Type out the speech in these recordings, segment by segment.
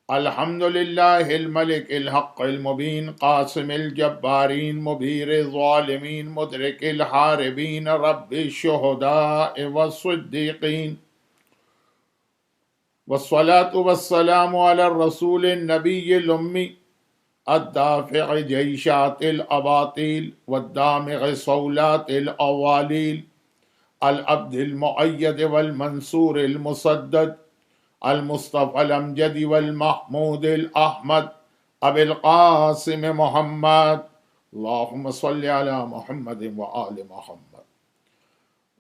الحمد للہ الملک الحق المبین قاسم الجبارین مبیر الظالمین مدرک الحاربین رب الشہداء والصدیقین والصلاة والسلام علی الرسول النبی الامی الدافع جیشات الاباطیل والدامغ صولات الاوالیل العبد المؤید والمنصور المسدد المصطفى الامجد والمحمود الاحمد ابی القاسم محمد اللهم صل على محمد وآل محمد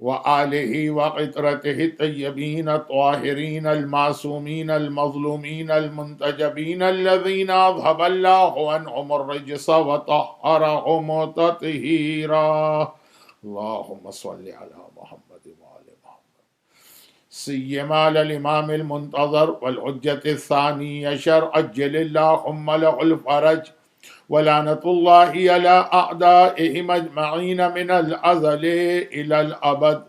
وآلہ وقطرته الطیبین الطاہرین المعصومین المظلومین المنتجبین الذین اذهب الله عنهم الرجس وطهرهم تطہیرا اللهم صل على محمد وآل محمد سیما الامام المنتظر والحجة الثانی عشر عجل اللهم له الفرج ولعنة الله على أعدائهم أجمعين من الأزل إلى الأبد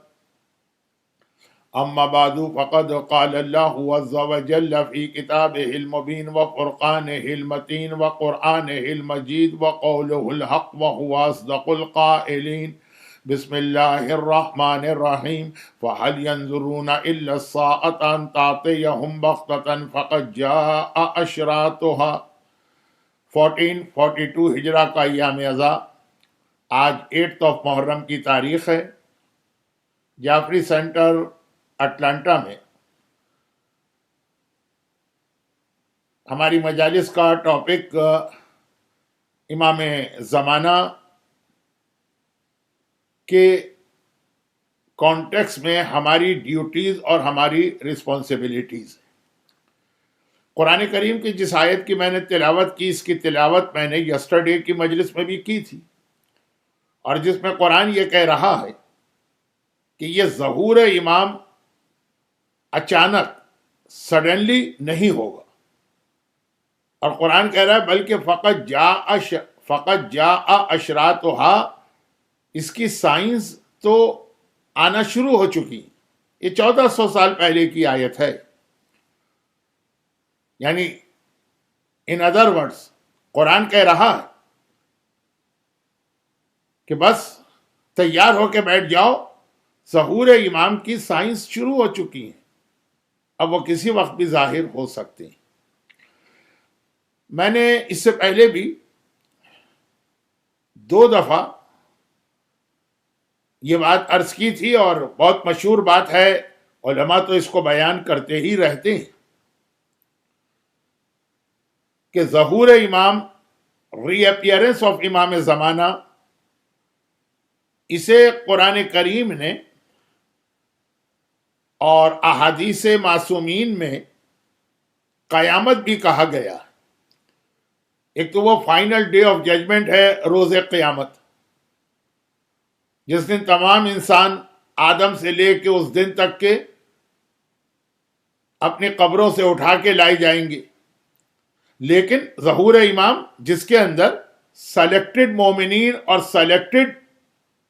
أما بعد فقد قال الله عز وجل في كتابه المبين وفرقانه المتين وقرآنه المجيد وقوله الحق وهو أصدق القائلين بسم الله الرحمن الرحيم فهل ينظرون إلا الساعة أن تأتيهم بغتة فقد جاء أشراطها 1442 ہجرہ کا ایام ازاں آج 8 محرم کی تاریخ ہے۔ جعفری سینٹر اٹلانٹا میں ہماری مجالس کا ٹاپک امام زمانہ کے کانٹیکس میں ہماری ڈیوٹیز اور ہماری رسپانسبلٹیز ہے۔ قرآن کریم کی جس آیت کی میں نے تلاوت کی، اس کی تلاوت میں نے یسٹرڈے کی مجلس میں بھی کی تھی، اور جس میں قرآن یہ کہہ رہا ہے کہ یہ ظہور امام اچانک سڈنلی نہیں ہوگا، اور قرآن کہہ رہا ہے بلکہ فقط جاء اشراطھا، اس کی سائنس تو آنا شروع ہو چکی۔ یہ 1400 سال پہلے کی آیت ہے، یعنی ان ادر ورڈز قرآن کہہ رہا ہے کہ بس تیار ہو کے بیٹھ جاؤ، ظہور امام کی سائنس شروع ہو چکی ہے، اب وہ کسی وقت بھی ظاہر ہو سکتے ہیں۔ میں نے اس سے پہلے بھی 2 دفعہ یہ بات عرض کی تھی، اور بہت مشہور بات ہے، علماء تو اس کو بیان کرتے ہی رہتے ہیں کہ ظہور امام، ری اپیئرنس آف امام زمانہ، اسے قرآن کریم نے اور احادیث معصومین میں قیامت بھی کہا گیا۔ ایک تو وہ فائنل ڈے آف ججمنٹ ہے، روز قیامت، جس دن تمام انسان آدم سے لے کے اس دن تک کے اپنی قبروں سے اٹھا کے لائے جائیں گے، لیکن ظہور امام جس کے اندر سلیکٹڈ مومنین اور سلیکٹڈ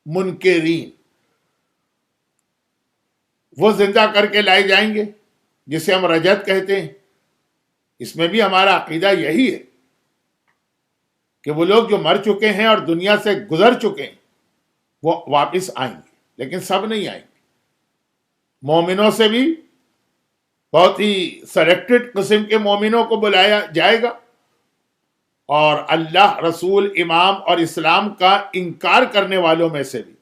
منکرین وہ زندہ کر کے لائے جائیں گے، جسے ہم رجت کہتے ہیں۔ اس میں بھی ہمارا عقیدہ یہی ہے کہ وہ لوگ جو مر چکے ہیں اور دنیا سے گزر چکے ہیں وہ واپس آئیں گے، لیکن سب نہیں آئیں گے۔ مومنوں سے بھی بہت ہی سلیکٹڈ قسم کے مومنوں کو بلایا جائے گا، اور اللہ، رسول، امام اور اسلام کا انکار کرنے والوں میں سے بھی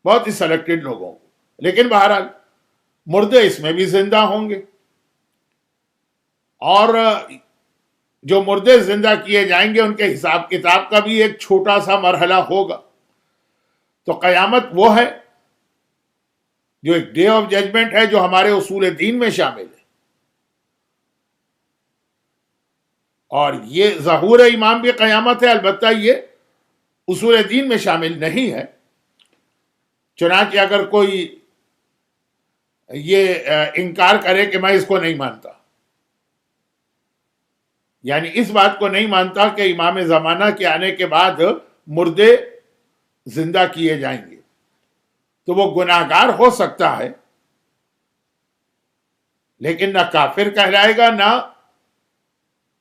بہت ہی سلیکٹڈ لوگوں کو۔ لیکن بہرحال مردے اس میں بھی زندہ ہوں گے، اور جو مردے زندہ کیے جائیں گے ان کے حساب کتاب کا بھی ایک چھوٹا سا مرحلہ ہوگا۔ تو قیامت وہ ہے جو ایک ڈے آف ججمنٹ ہے، جو ہمارے اصول دین میں شامل ہے، اور یہ ظہور امام بھی قیامت ہے، البتہ یہ اصول دین میں شامل نہیں ہے۔ چنانچہ اگر کوئی یہ انکار کرے کہ میں اس کو نہیں مانتا، یعنی اس بات کو نہیں مانتا کہ امام زمانہ کے آنے کے بعد مردے زندہ کیے جائیں گے، تو وہ گناہگار ہو سکتا ہے، لیکن نہ کافر کہلائے گا، نہ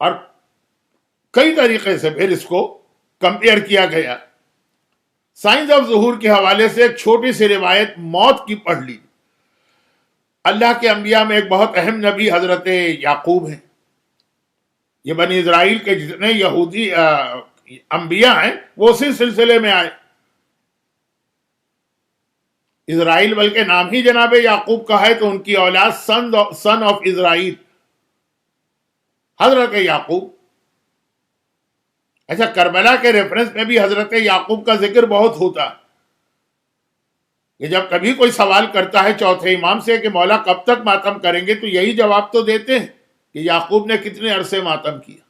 اور کئی طریقے سے پھر اس کو کمپیئر کیا گیا. سائنس آف ظہور کے حوالے سے ایک چھوٹی سی روایت موت کی پڑھ لی. اللہ کے انبیاء میں ایک بہت اہم نبی حضرت یعقوب ہیں. یہ بنی اسرائیل کے جتنے یہودی انبیاء ہیں وہ اسی سلسلے میں آئے. اسرائیل بلکہ نام ہی جناب یعقوب کا ہے تو ان کی اولاد سن آف اسرائیل حضرت یعقوب. اچھا، کربلا کے ریفرنس میں بھی حضرت یعقوب کا ذکر بہت ہوتا ہے کہ جب کبھی کوئی سوال کرتا ہے چوتھے امام سے کہ مولا کب تک ماتم کریں گے تو یہی جواب تو دیتے ہیں کہ یعقوب نے کتنے عرصے ماتم کیا.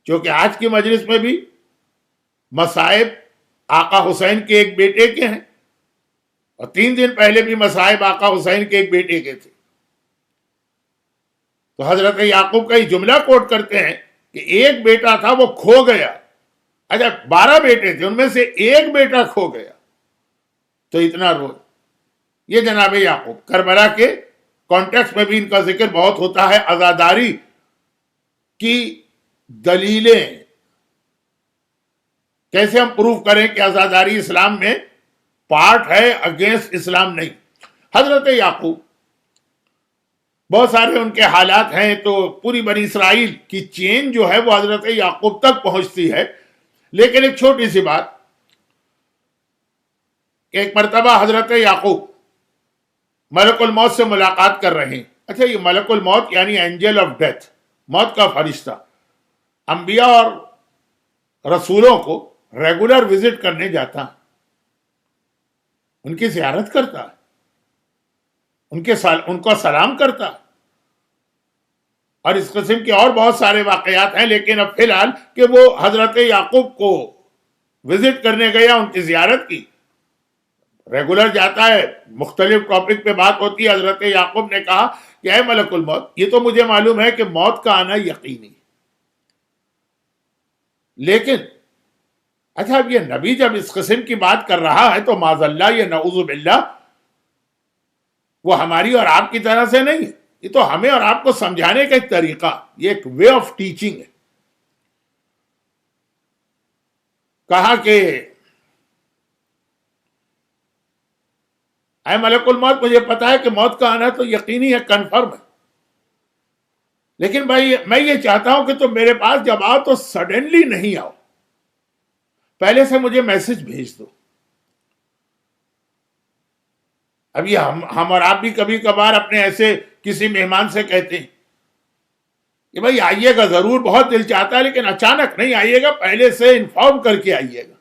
کیونکہ آج کی مجلس میں بھی مصائب آقا حسین کے ایک بیٹے کے ہیں اور 3 دن پہلے بھی مصائب آقا حسین کے ایک بیٹے کے تھے. تو حضرت یعقوب کا یہ جملہ کوٹ کرتے ہیں کہ ایک بیٹا تھا وہ کھو گیا. اچھا 12 بیٹے تھے ان میں سے ایک بیٹا کھو گیا تو اتنا رو. یہ جناب یعقوب کربلا کے کانٹیکس میں بھی ان کا ذکر بہت ہوتا ہے. عزاداری کی دلیلیں کیسے ہم پروف کریں کہ عزاداری اسلام میں پارٹ ہے اگینسٹ اسلام نہیں. حضرت یعقوب بہت سارے ان کے حالات ہیں تو پوری بنی اسرائیل کی چین جو ہے وہ حضرت یعقوب تک پہنچتی ہے. لیکن ایک چھوٹی سی بات کہ ایک مرتبہ حضرت یعقوب ملک الموت سے ملاقات کر رہے ہیں. اچھا، یہ ملک الموت یعنی اینجل آف ڈیتھ، موت کا فرشتہ، انبیاء اور رسولوں کو ریگولر وزٹ کرنے جاتا، ان کی زیارت کرتا، ان کو سلام کرتا. اور اس قسم کے اور بہت سارے واقعات ہیں. لیکن اب فی الحال کہ وہ حضرت یعقوب کو وزٹ کرنے گیا، ان کی زیارت کی، ریگولر جاتا ہے، مختلف ٹاپک پہ بات ہوتی ہے. حضرت یعقوب نے کہا کہ اے ملک الموت، یہ تو مجھے معلوم ہے کہ موت کا آنا یقینی ہے، لیکن اچھا اب یہ نبی جب اس قسم کی بات کر رہا ہے تو معاذ اللہ، یہ نعوذ باللہ، وہ ہماری اور آپ کی طرح سے نہیں ہے. یہ تو ہمیں اور آپ کو سمجھانے کا ایک طریقہ، یہ ایک وے آف ٹیچنگ ہے. کہا کہ اے ملک الموت، مجھے پتا ہے کہ موت کا آنا تو یقینی ہے، کنفرم ہے، لیکن بھائی میں یہ چاہتا ہوں کہ تم میرے پاس جب آؤ تو سڈنلی نہیں آؤ، پہلے سے مجھے میسج بھیج دو. اب یہ ہم اور آپ بھی کبھی کبھار اپنے ایسے کسی مہمان سے کہتے ہیں کہ بھائی آئیے گا ضرور، بہت دل چاہتا ہے، لیکن اچانک نہیں آئیے گا، پہلے سے انفارم کر کے آئیے گا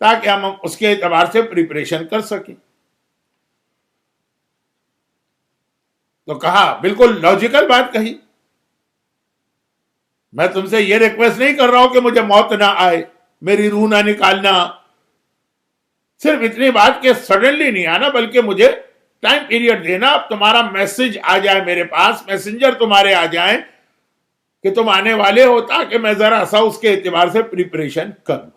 تاکہ ہم اس کے اعتبار سے پریپریشن کر سکیں. تو کہا بالکل لاجیکل بات کہی، میں تم سے یہ ریکویسٹ نہیں کر رہا ہوں کہ مجھے موت نہ آئے، میری روح نہ نکالنا، صرف اتنی بات کہ سڈنلی نہیں آنا، بلکہ مجھے ٹائم پیریڈ دینا. اب تمہارا میسج آ جائے میرے پاس، میسنجر تمہارے آ جائیں کہ تم آنے والے ہو، تاکہ میں ذرا سا اس کے اعتبار سے پریپریشن کر لوں.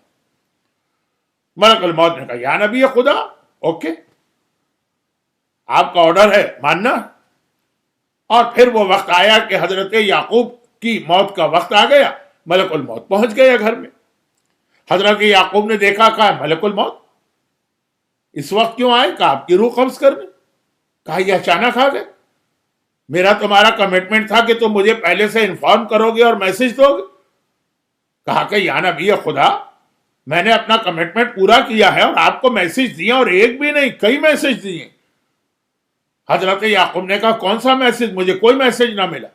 ملک الموت نے کہا یا نبی خدا، اوکے، آپ کا آرڈر ہے، ماننا. اور پھر وہ وقت آیا کہ حضرت یعقوب کی موت کا وقت آ گیا. ملک الموت پہنچ گیا گھر میں. حضرت یعقوب نے دیکھا، کہا ملک الموت اس وقت کیوں آئے؟ کہا آپ کی روح قبض کرنے. کہا یہ اچانک آ گئے، میرا تمہارا کمٹمنٹ تھا کہ تم مجھے پہلے سے انفارم کرو گے اور میسج دو گے. کہا کہ یا نبی خدا، میں نے اپنا کمٹمنٹ پورا کیا ہے اور آپ کو میسج دیا، اور ایک بھی نہیں، کئی میسج دیے. حضرت یعقوب نے کہا کون سا میسج؟ مجھے کوئی میسج نہ ملا.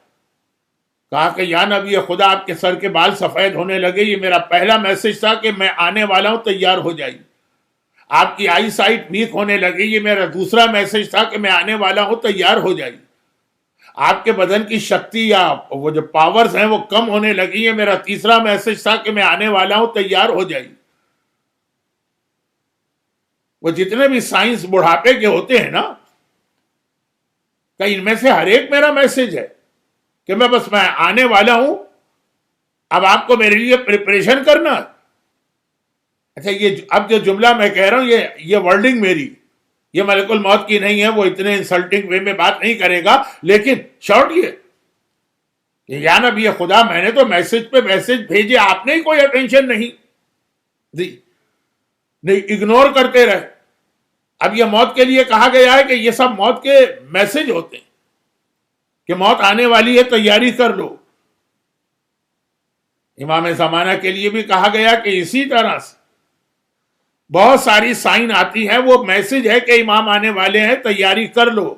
کہا کہ یا نبی خدا، آپ کے سر کے بال سفید ہونے لگے، یہ میرا پہلا میسج تھا کہ میں آنے والا ہوں، تیار ہو جائیے. آپ کی آئی سائٹ ویک ہونے لگی، یہ میرا دوسرا میسج تھا کہ میں آنے والا ہوں، تیار ہو جائیے. آپ کے بدن کی شکتی یا وہ جو پاورز ہیں وہ کم ہونے لگی، یہ میرا تیسرا میسج تھا کہ میں آنے والا ہوں، تیار ہو جائیے. وہ جتنے بھی سائنس بڑھاپے کے ہوتے ہیں نا، کہ ان میں سے ہر ایک میرا میسج ہے کہ میں آنے والا ہوں، اب آپ کو میرے لیے پریپریشن کرنا. اچھا، یہ اب جو جملہ میں کہہ رہا ہوں یہ ورڈنگ میری، یہ ملک الموت کی نہیں ہے، وہ اتنے انسلٹنگ وے میں بات نہیں کرے گا، لیکن شارٹ یہ کہ یا نبی خدا میں نے تو میسج پہ میسج بھیجے، آپ نے ہی کوئی اٹینشن نہیں دی، نہیں، اگنور کرتے رہے۔ اب یہ موت کے لیے کہا گیا ہے کہ یہ سب موت کے میسج ہوتے ہیں کہ موت آنے والی ہے، تیاری کر لو۔ امام زمانہ کے لیے بھی کہا گیا کہ اسی طرح سے بہت ساری سائن آتی ہے، وہ میسج ہے کہ امام آنے والے ہیں، تیاری کر لو۔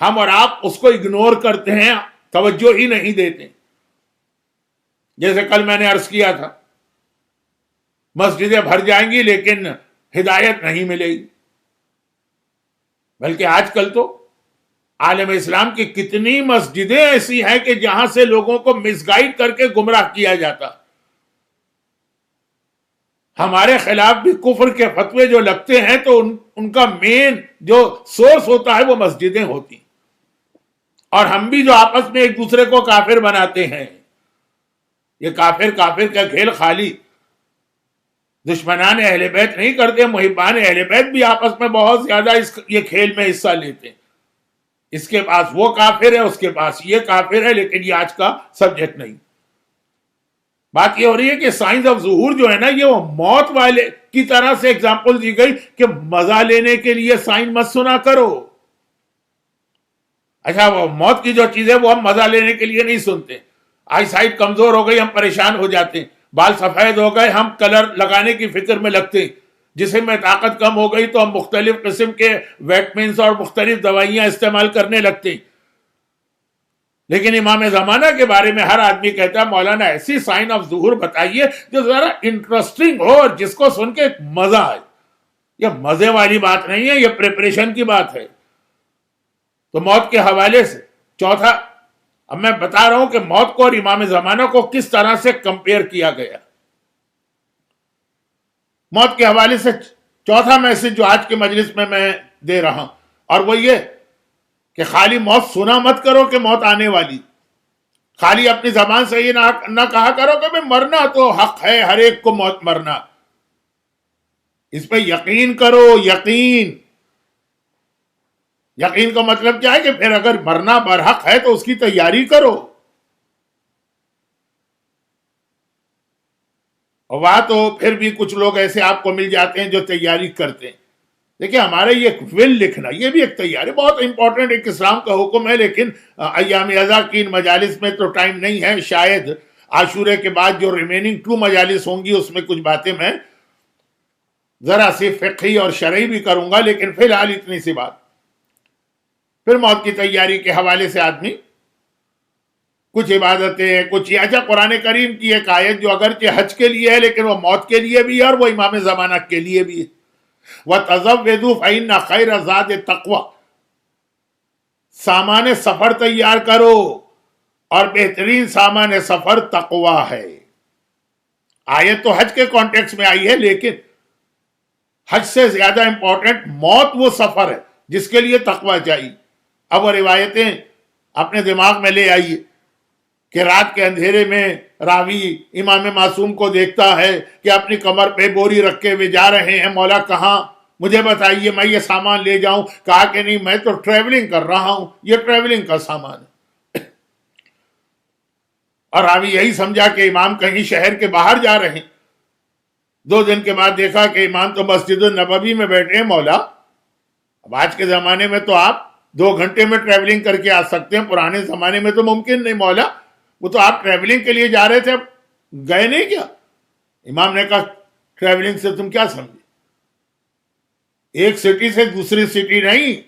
ہم اور آپ اس کو اگنور کرتے ہیں، توجہ ہی نہیں دیتے۔ جیسے کل میں نے عرض کیا تھا، مسجدیں بھر جائیں گی لیکن ہدایت نہیں ملے گی، بلکہ آج کل تو عالم اسلام کی کتنی مسجدیں ایسی ہیں کہ جہاں سے لوگوں کو مس گائیڈ کر کے گمراہ کیا جاتا۔ ہمارے خلاف بھی کفر کے فتوے جو لگتے ہیں تو ان کا مین جو سورس ہوتا ہے وہ مسجدیں ہوتی، اور ہم بھی جو آپس میں ایک دوسرے کو کافر بناتے ہیں، یہ کافر کا کھیل خالی دشمنان اہل بیت نہیں کرتے، محبان اہل بیت بھی آپس میں بہت زیادہ یہ کھیل میں حصہ لیتے ہیں۔ اس کے پاس وہ کافر ہے، اس کے پاس یہ کافر ہے، لیکن یہ آج کا سبجیکٹ نہیں۔ بات یہ ہو رہی ہے کہ سائنس آف ظہور جو ہے نا، یہ وہ موت والے کی طرح سے ایگزامپل دی گئی کہ مزہ لینے کے لیے سائن مت سنا کرو۔ اچھا، وہ موت کی جو چیز ہے وہ ہم مزہ لینے کے لیے نہیں سنتے۔ آئی سائٹ کمزور ہو گئی، ہم پریشان ہو جاتے ہیں، بال سفید ہو گئے، ہم کلر لگانے کی فکر میں لگتے ہیں، جسم میں طاقت کم ہو گئی تو ہم مختلف قسم کے ویٹمنز اور مختلف دوائیاں استعمال کرنے لگتے ہیں۔ لیکن امام زمانہ کے بارے میں ہر آدمی کہتا ہے مولانا ایسی سائن آف ظہور بتائیے جو ذرا انٹرسٹنگ ہو اور جس کو سن کے مزہ آئے۔ یہ مزے والی بات نہیں ہے، یہ پریپریشن کی بات ہے۔ تو موت کے حوالے سے چوتھا، اب میں بتا رہا ہوں کہ موت کو اور امام زمانہ کو کس طرح سے کمپیئر کیا گیا۔ موت کے حوالے سے چوتھا میسج جو آج کے مجلس میں دے رہا ہوں، اور وہ یہ کہ خالی موت سنا مت کرو کہ موت آنے والی، خالی اپنی زبان سے یہ نہ کہا کرو کہ میں مرنا تو حق ہے، ہر ایک کو موت مرنا۔ اس پہ یقین کرو، یقین کا مطلب کیا ہے کہ پھر اگر مرنا برحق ہے تو اس کی تیاری کرو۔ اور وہاں تو پھر بھی کچھ لوگ ایسے آپ کو مل جاتے ہیں جو تیاری کرتے ہیں۔ دیکھیں، ہمارے یہ ول لکھنا یہ بھی ایک تیاری، بہت امپورٹنٹ ایک اسلام کا حکم ہے، لیکن ایام ازا کی ان مجالس میں تو ٹائم نہیں ہے۔ شاید عاشورے کے بعد جو ریمیننگ 2 مجالس ہوں گی اس میں کچھ باتیں میں ذرا سی فقہی اور شرعی بھی کروں گا، لیکن فی الحال اتنی سی بات۔ پھر موت کی تیاری کے حوالے سے آدمی کچھ عبادتیں، کچھ اچھا قرآن کریم کی ایک آیت جو اگرچہ حج کے لیے ہے لیکن وہ موت کے لیے بھی ہے اور وہ امام زمانہ کے لیے بھی ہے، وَتَزَوَّدُوا فَإِنَّ خَيْرَ الزَّادِ التَّقْوَىٰ، سامان سفر تیار کرو اور بہترین سامان سفر تقوی ہے۔ آیت تو حج کے کانٹیکس میں آئی ہے، لیکن حج سے زیادہ امپورٹنٹ موت وہ سفر ہے جس کے لیے تقوی چاہیے۔ اب وہ روایتیں اپنے دماغ میں لے آئیے کہ رات کے اندھیرے میں راوی امام معصوم کو دیکھتا ہے کہ اپنی کمر پہ بوری رکھے ہوئے جا رہے ہیں، مولا کہاں، مجھے بتائیے میں یہ سامان لے جاؤں؟ کہا کہ نہیں، میں تو ٹریولنگ کر رہا ہوں، یہ ٹریولنگ کا سامان ہے۔ اور راوی یہی سمجھا کہ امام کہیں شہر کے باہر جا رہے ہیں۔ 2 دن کے بعد دیکھا کہ امام تو مسجد النبوی میں بیٹھے ہیں۔ مولا، اب آج کے زمانے میں تو آپ 2 گھنٹے میں ٹریولنگ کر کے آ سکتے ہیں، پرانے زمانے میں تو ممکن نہیں۔ مولا، وہ تو آپ ٹریولنگ کے لیے جا رہے تھے، اب گئے نہیں کیا؟ امام نے کہا ٹریولنگ سے تم کیا سمجھے؟ ایک سٹی سے دوسری سٹی نہیں،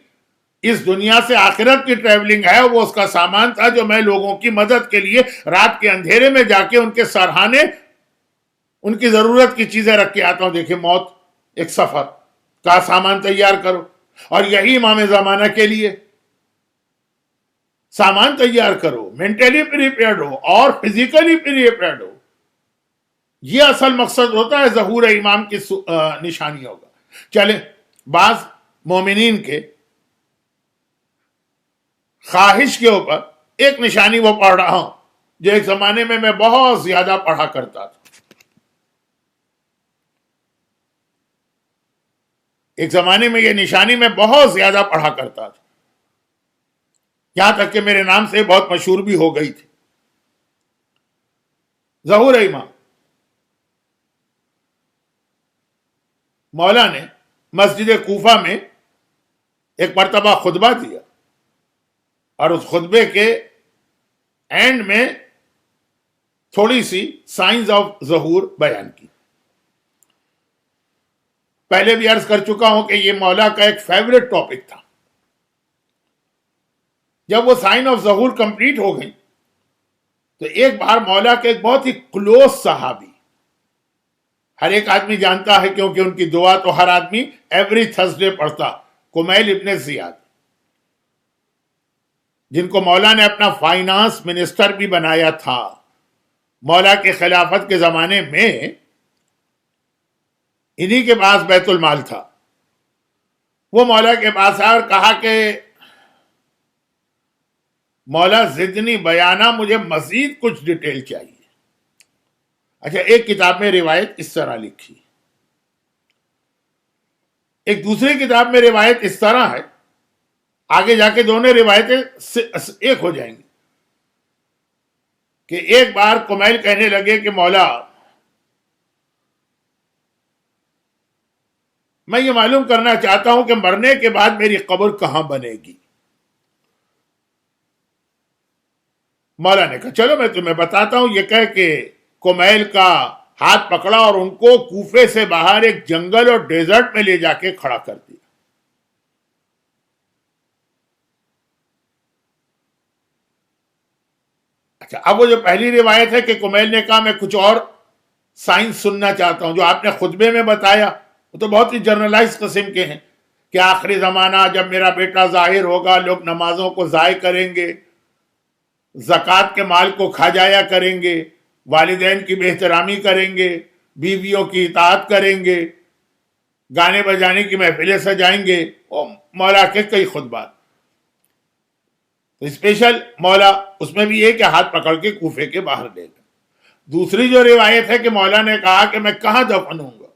اس دنیا سے آخرت کی ٹریولنگ ہے۔ وہ اس کا سامان تھا جو میں لوگوں کی مدد کے لیے رات کے اندھیرے میں جا کے ان کے سرہانے ان کی ضرورت کی چیزیں رکھ کے آتا ہوں۔ دیکھیں، موت ایک سفر کا سامان تیار کرو، اور یہی امام زمانہ کے لیے سامان تیار کرو، مینٹلی پریپیئرڈ ہو اور فزیکلی پریپیئرڈ ہو۔ یہ اصل مقصد ہوتا ہے ظہور امام کی نشانی ہوگا۔ چلیں، بعض مومنین کے خواہش کے اوپر ایک نشانی وہ پڑھ رہا ہوں جو ایک زمانے میں بہت زیادہ پڑھا کرتا تھا۔ ایک زمانے میں یہ نشانی میں بہت زیادہ پڑھا کرتا تھا، یہاں تک کہ میرے نام سے بہت مشہور بھی ہو گئی تھی۔ ظہور ایمان مولا نے مسجد کوفہ میں ایک مرتبہ خطبہ دیا اور اس خطبے کے اینڈ میں تھوڑی سی سائنس آف ظہور بیان کی. پہلے بھی عرض کر چکا ہوں کہ یہ مولا کا ایک فیوریٹ ٹاپک تھا. جب وہ سائن آف ظہور کمپلیٹ ہو گئی تو ایک بار مولا کے ایک بہت ہی کلوز صحابی، ہر ایک آدمی جانتا ہے کیونکہ ان کی دعا تو ہر آدمی ایوری تھرسڈے پڑھتا، کمیل ابن زیاد، جن کو مولا نے اپنا فائنانس منسٹر بھی بنایا تھا. مولا کے خلافت کے زمانے میں انہی کے پاس بیت المال تھا. وہ مولا کے پاس آیا اور کہا کہ مولا زدنی بیانہ، مجھے مزید کچھ ڈیٹیل چاہیے. اچھا، ایک کتاب میں روایت اس طرح لکھی، ایک دوسری کتاب میں روایت اس طرح ہے، آگے جا کے دونوں روایتیں ایک ہو جائیں گی، کہ ایک بار کمیل کہنے لگے کہ مولا میں یہ معلوم کرنا چاہتا ہوں کہ مرنے کے بعد میری قبر کہاں بنے گی. مولا نے کہا چلو میں تمہیں بتاتا ہوں. یہ کہہ کے کمیل کا ہاتھ پکڑا اور ان کو کوفے سے باہر ایک جنگل اور ڈیزرٹ میں لے جا کے کھڑا کر دیا. اچھا، اب وہ جو پہلی روایت ہے کہ کمیل نے کہا میں کچھ اور سائنس سننا چاہتا ہوں، جو آپ نے خطبے میں بتایا وہ تو بہت ہی جرنلائز قسم کے ہیں کہ آخری زمانہ جب میرا بیٹا ظاہر ہوگا، لوگ نمازوں کو ضائع کریں گے، زکوٰۃ کے مال کو کھا جایا کریں گے، والدین کی بے احترامی کریں گے، بیویوں کی اطاعت کریں گے، گانے بجانے کی محفلیں سجائیں گے. وہ مولا کے کئی خطبات. تو اسپیشل مولا اس میں بھی یہ کہ ہاتھ پکڑ کے کوفے کے باہر لے گئے. دوسری جو روایت ہے کہ مولا نے کہا کہ میں کہاں دفن ہوں گا،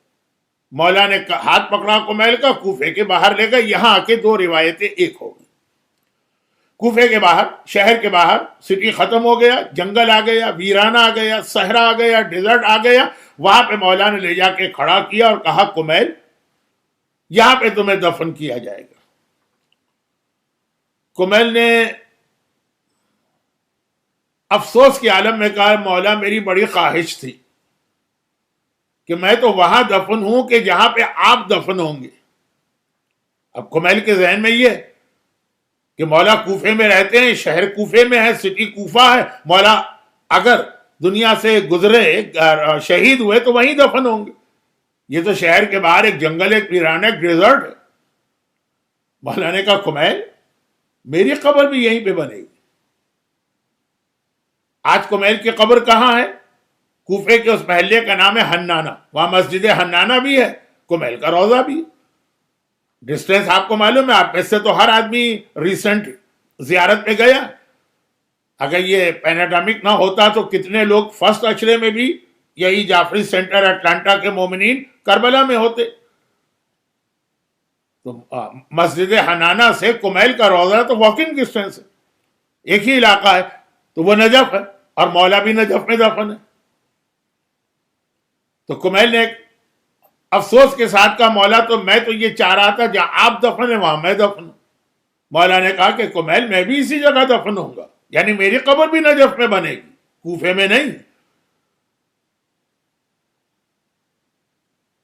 مولا نے ہاتھ پکڑا کمیل کا، کوفے کے باہر لے گئے. یہاں آ کے دو روایتیں ایک ہو گئی. کوفے کے باہر، شہر کے باہر سٹی ختم ہو گیا، جنگل آ گیا، ویرانہ آ گیا، صحرا آ گیا، ڈیزرٹ آ گیا. وہاں پہ مولا نے لے جا کے کھڑا کیا اور کہا کمیل یہاں پہ تمہیں دفن کیا جائے گا. کمیل نے افسوس کے عالم میں کہا مولا میری بڑی خواہش تھی کہ میں تو وہاں دفن ہوں کہ جہاں پہ آپ دفن ہوں گے. اب کمیل کے ذہن میں یہ کہ مولا کوفے میں رہتے ہیں، شہر کوفے میں ہے، سٹی کوفہ ہے، مولا اگر دنیا سے گزرے، شہید ہوئے تو وہیں دفن ہوں گے. یہ تو شہر کے باہر ایک جنگل، ایک ویرانہ، ایک ڈیزرٹ ہے. مولا نے کہا کمیل میری قبر بھی یہیں پہ بنے گی. آج کمیل کی قبر کہاں ہے؟ کوفے کے اس محلے کا نام ہے حنانہ. وہاں مسجد حنانہ بھی ہے، کمیل کا روضہ بھی ہے. ڈسٹینس آپ کو معلوم ہے، آپ میں سے تو ہر آدمی ریسنٹ زیارت پہ گیا. اگر یہ پینڈیمک نہ ہوتا تو کتنے لوگ فرسٹ اشرے میں بھی یہی جعفری سینٹر اٹلانٹا کے مومنین کربلا میں ہوتے. تو مسجد حنانہ سے کمیل کا روضہ تو واکنگ ڈسٹینس ہے، ایک ہی علاقہ ہے. تو وہ نجف ہے اور مولا بھی نجف میں دفن ہے. تو کمیل نے ایک افسوس کے ساتھ کہا مولا تو میں تو یہ چاہ رہا تھا جہاں آپ دفن ہیں وہاں میں دفن ہوں. مولا نے کہا کہ کمیل میں بھی اسی جگہ دفن ہوں گا، یعنی میری قبر بھی نجف میں بنے گی، کوفے میں نہیں.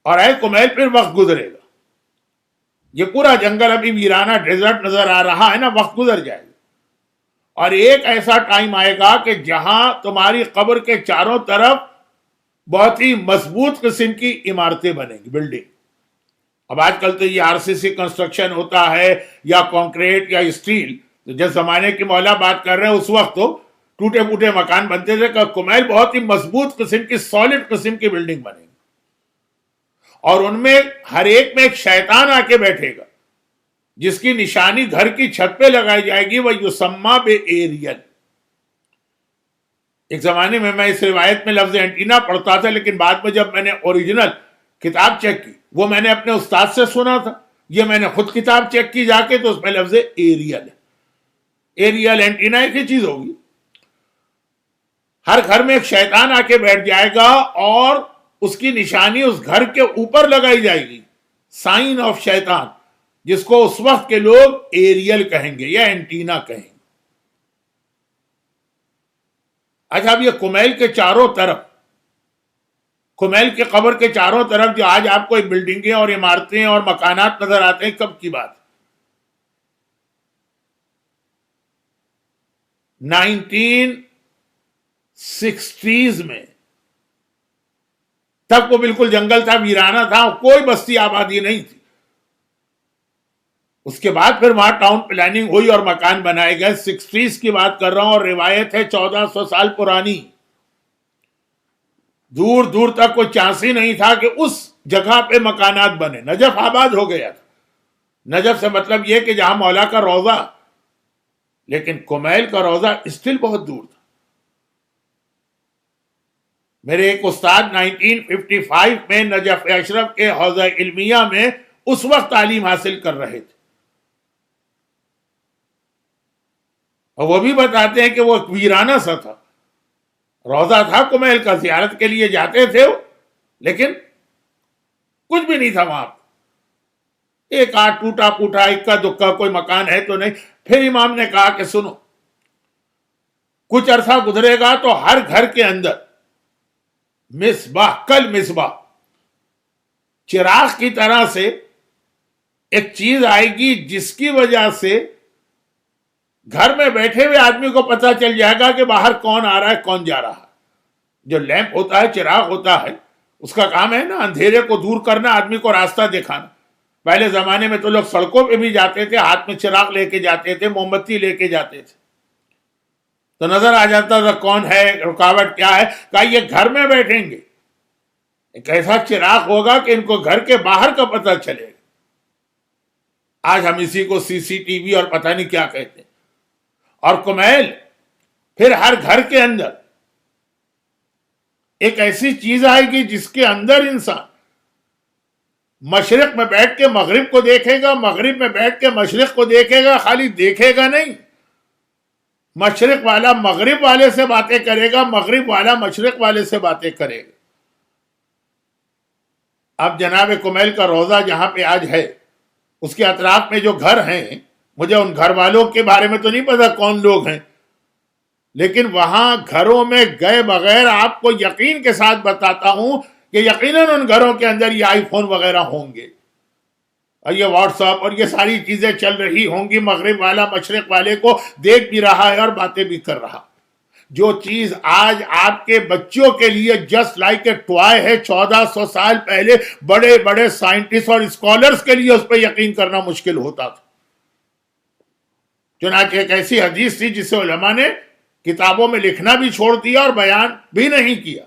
اور اے کمیل پھر وقت گزرے گا، یہ پورا جنگل ابھی ویرانہ ڈیزرٹ نظر آ رہا ہے نا، وقت گزر جائے گا اور ایک ایسا ٹائم آئے گا کہ جہاں تمہاری قبر کے چاروں طرف بہت ہی مضبوط قسم کی عمارتیں بنیں گی، بلڈنگ. اب آج کل تو یہ RCC کنسٹرکشن ہوتا ہے یا کانکریٹ یا اسٹیل. تو جس زمانے کی مولا بات کر رہے ہیں اس وقت تو ٹوٹے پوٹے مکان بنتے تھے. کہ کمیل بہت ہی مضبوط قسم کی، سالڈ قسم کی بلڈنگ بنے گی اور ان میں ہر ایک میں ایک شیطان آ کے بیٹھے گا جس کی نشانی گھر کی چھت پہ لگائی جائے گی. وہ یسمّا بے ایریل. ایک زمانے میں اس روایت میں لفظ اینٹینا پڑھتا تھا، لیکن بعد میں جب میں نے اوریجنل کتاب چیک کی، وہ میں نے اپنے استاد سے سنا تھا، یہ میں نے خود کتاب چیک کی جا کے تو اس میں لفظ ایریل ہے. ایریل اینٹینا ایک ہی چیز ہوگی. ہر گھر میں ایک شیطان آ کے بیٹھ جائے گا اور اس کی نشانی اس گھر کے اوپر لگائی جائے گی، سائن آف شیطان، جس کو اس وقت کے لوگ ایریل کہیں گے یا اینٹینا کہیں گے۔ اچھا، اب یہ کمیل کے چاروں طرف، کمیل کے قبر کے چاروں طرف جو آج آپ کو بلڈنگیں اور عمارتیں اور مکانات نظر آتے ہیں، کب کی بات؟ 1960s میں، تب وہ بالکل جنگل تھا، ویرانہ تھا، کوئی بستی آبادی نہیں تھی۔ اس کے بعد پھر وہاں ٹاؤن پلاننگ ہوئی اور مکان بنائے گئے۔ 60s کی بات کر رہا ہوں، اور روایت ہے 1400 سال پرانی۔ دور دور تک کوئی چانس ہی نہیں تھا کہ اس جگہ پہ مکانات بنے۔ نجف آباد ہو گیا تھا۔ نجف سے مطلب یہ کہ جہاں مولا کا روضہ، لیکن کمیل کا روضہ اسٹل بہت دور تھا۔ میرے ایک استاد 1955 میں نجف اشرف کے حوزہ علمیہ میں اس وقت تعلیم حاصل کر رہے تھے، اور وہ بھی بتاتے ہیں کہ وہ ویرانہ سا تھا، روضہ تھا کمیل کا، زیارت کے لیے جاتے تھے لیکن کچھ بھی نہیں تھا وہاں۔ ایک آدھ ٹوٹا پوٹا اکا دکا کوئی مکان ہے تو نہیں۔ پھر امام نے کہا کہ سنو، کچھ عرصہ گزرے گا تو ہر گھر کے اندر مصباح، کل مصباح، چراغ کی طرح سے ایک چیز آئے گی جس کی وجہ سے گھر میں بیٹھے ہوئے آدمی کو پتہ چل جائے گا کہ باہر کون آ رہا ہے، کون جا رہا ہے۔ جو لیمپ ہوتا ہے، چراغ ہوتا ہے، اس کا کام ہے نا اندھیرے کو دور کرنا، آدمی کو راستہ دکھانا۔ پہلے زمانے میں تو لوگ سڑکوں پہ بھی جاتے تھے، ہاتھ میں چراغ لے کے جاتے تھے، موم بتی لے کے جاتے تھے، تو نظر آ جاتا تھا کون ہے، رکاوٹ کیا ہے۔ کہا یہ گھر میں بیٹھیں گے، ایک ایسا چراغ ہوگا کہ ان کو گھر کے باہر کا پتہ چلے گا۔ آج ہم اسی کو CCTV اور پتہ نہیں کیا کہتے ہیں۔ اور کمیل پھر ہر گھر کے اندر ایک ایسی چیز آئے گی جس کے اندر انسان مشرق میں بیٹھ کے مغرب کو دیکھے گا، مغرب میں بیٹھ کے مشرق کو دیکھے گا، خالی دیکھے گا نہیں، مشرق والا مغرب والے سے باتیں کرے گا، مغرب والا مشرق والے سے باتیں کرے گا۔ اب جناب کمیل کا روضہ جہاں پہ آج ہے، اس کے اطراف میں جو گھر ہیں، مجھے ان گھر والوں کے بارے میں تو نہیں پتا کون لوگ ہیں، لیکن وہاں گھروں میں گئے بغیر آپ کو یقین کے ساتھ بتاتا ہوں کہ یقیناً ان گھروں کے اندر یہ آئی فون وغیرہ ہوں گے، اور یہ واٹس ایپ اور یہ ساری چیزیں چل رہی ہوں گی۔ مغرب والا مشرق والے کو دیکھ بھی رہا ہے اور باتیں بھی کر رہا۔ جو چیز آج آپ کے بچوں کے لیے جسٹ لائک اے ٹوائے ہے، 1400 سال پہلے بڑے بڑے سائنٹسٹ اور اسکالرز کے لیے اس پہ یقین کرنا مشکل ہوتا تھا۔ چنانچہ ایک ایسی حدیث تھی جسے علماء نے کتابوں میں لکھنا بھی چھوڑ دیا اور بیان بھی نہیں کیا،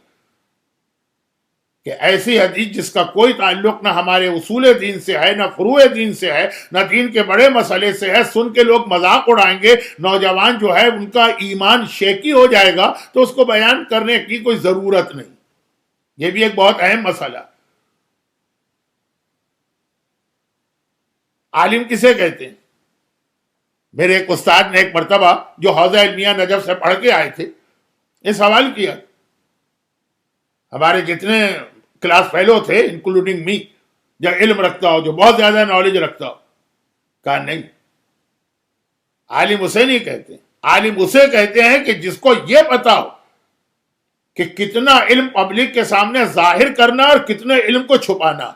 کہ ایسی حدیث جس کا کوئی تعلق نہ ہمارے اصول دین سے ہے، نہ فروع دین سے ہے، نہ دین کے بڑے مسئلے سے ہے، سن کے لوگ مذاق اڑائیں گے، نوجوان جو ہے ان کا ایمان شیکی ہو جائے گا، تو اس کو بیان کرنے کی کوئی ضرورت نہیں۔ یہ بھی ایک بہت اہم مسئلہ۔ عالم کسے کہتے ہیں؟ میرے ایک استاد نے ایک مرتبہ جو حوزہ علمیہ نجف سے پڑھ کے آئے تھے، یہ سوال کیا، ہمارے جتنے کلاس فیلو تھے انکلوڈنگ می، جو علم رکھتا ہو، جو بہت زیادہ نالج رکھتا ہو، کہا نہیں، عالم اسے نہیں کہتے، عالم اسے کہتے ہیں کہ جس کو یہ پتا ہو کہ کتنا علم پبلک کے سامنے ظاہر کرنا اور کتنے علم کو چھپانا۔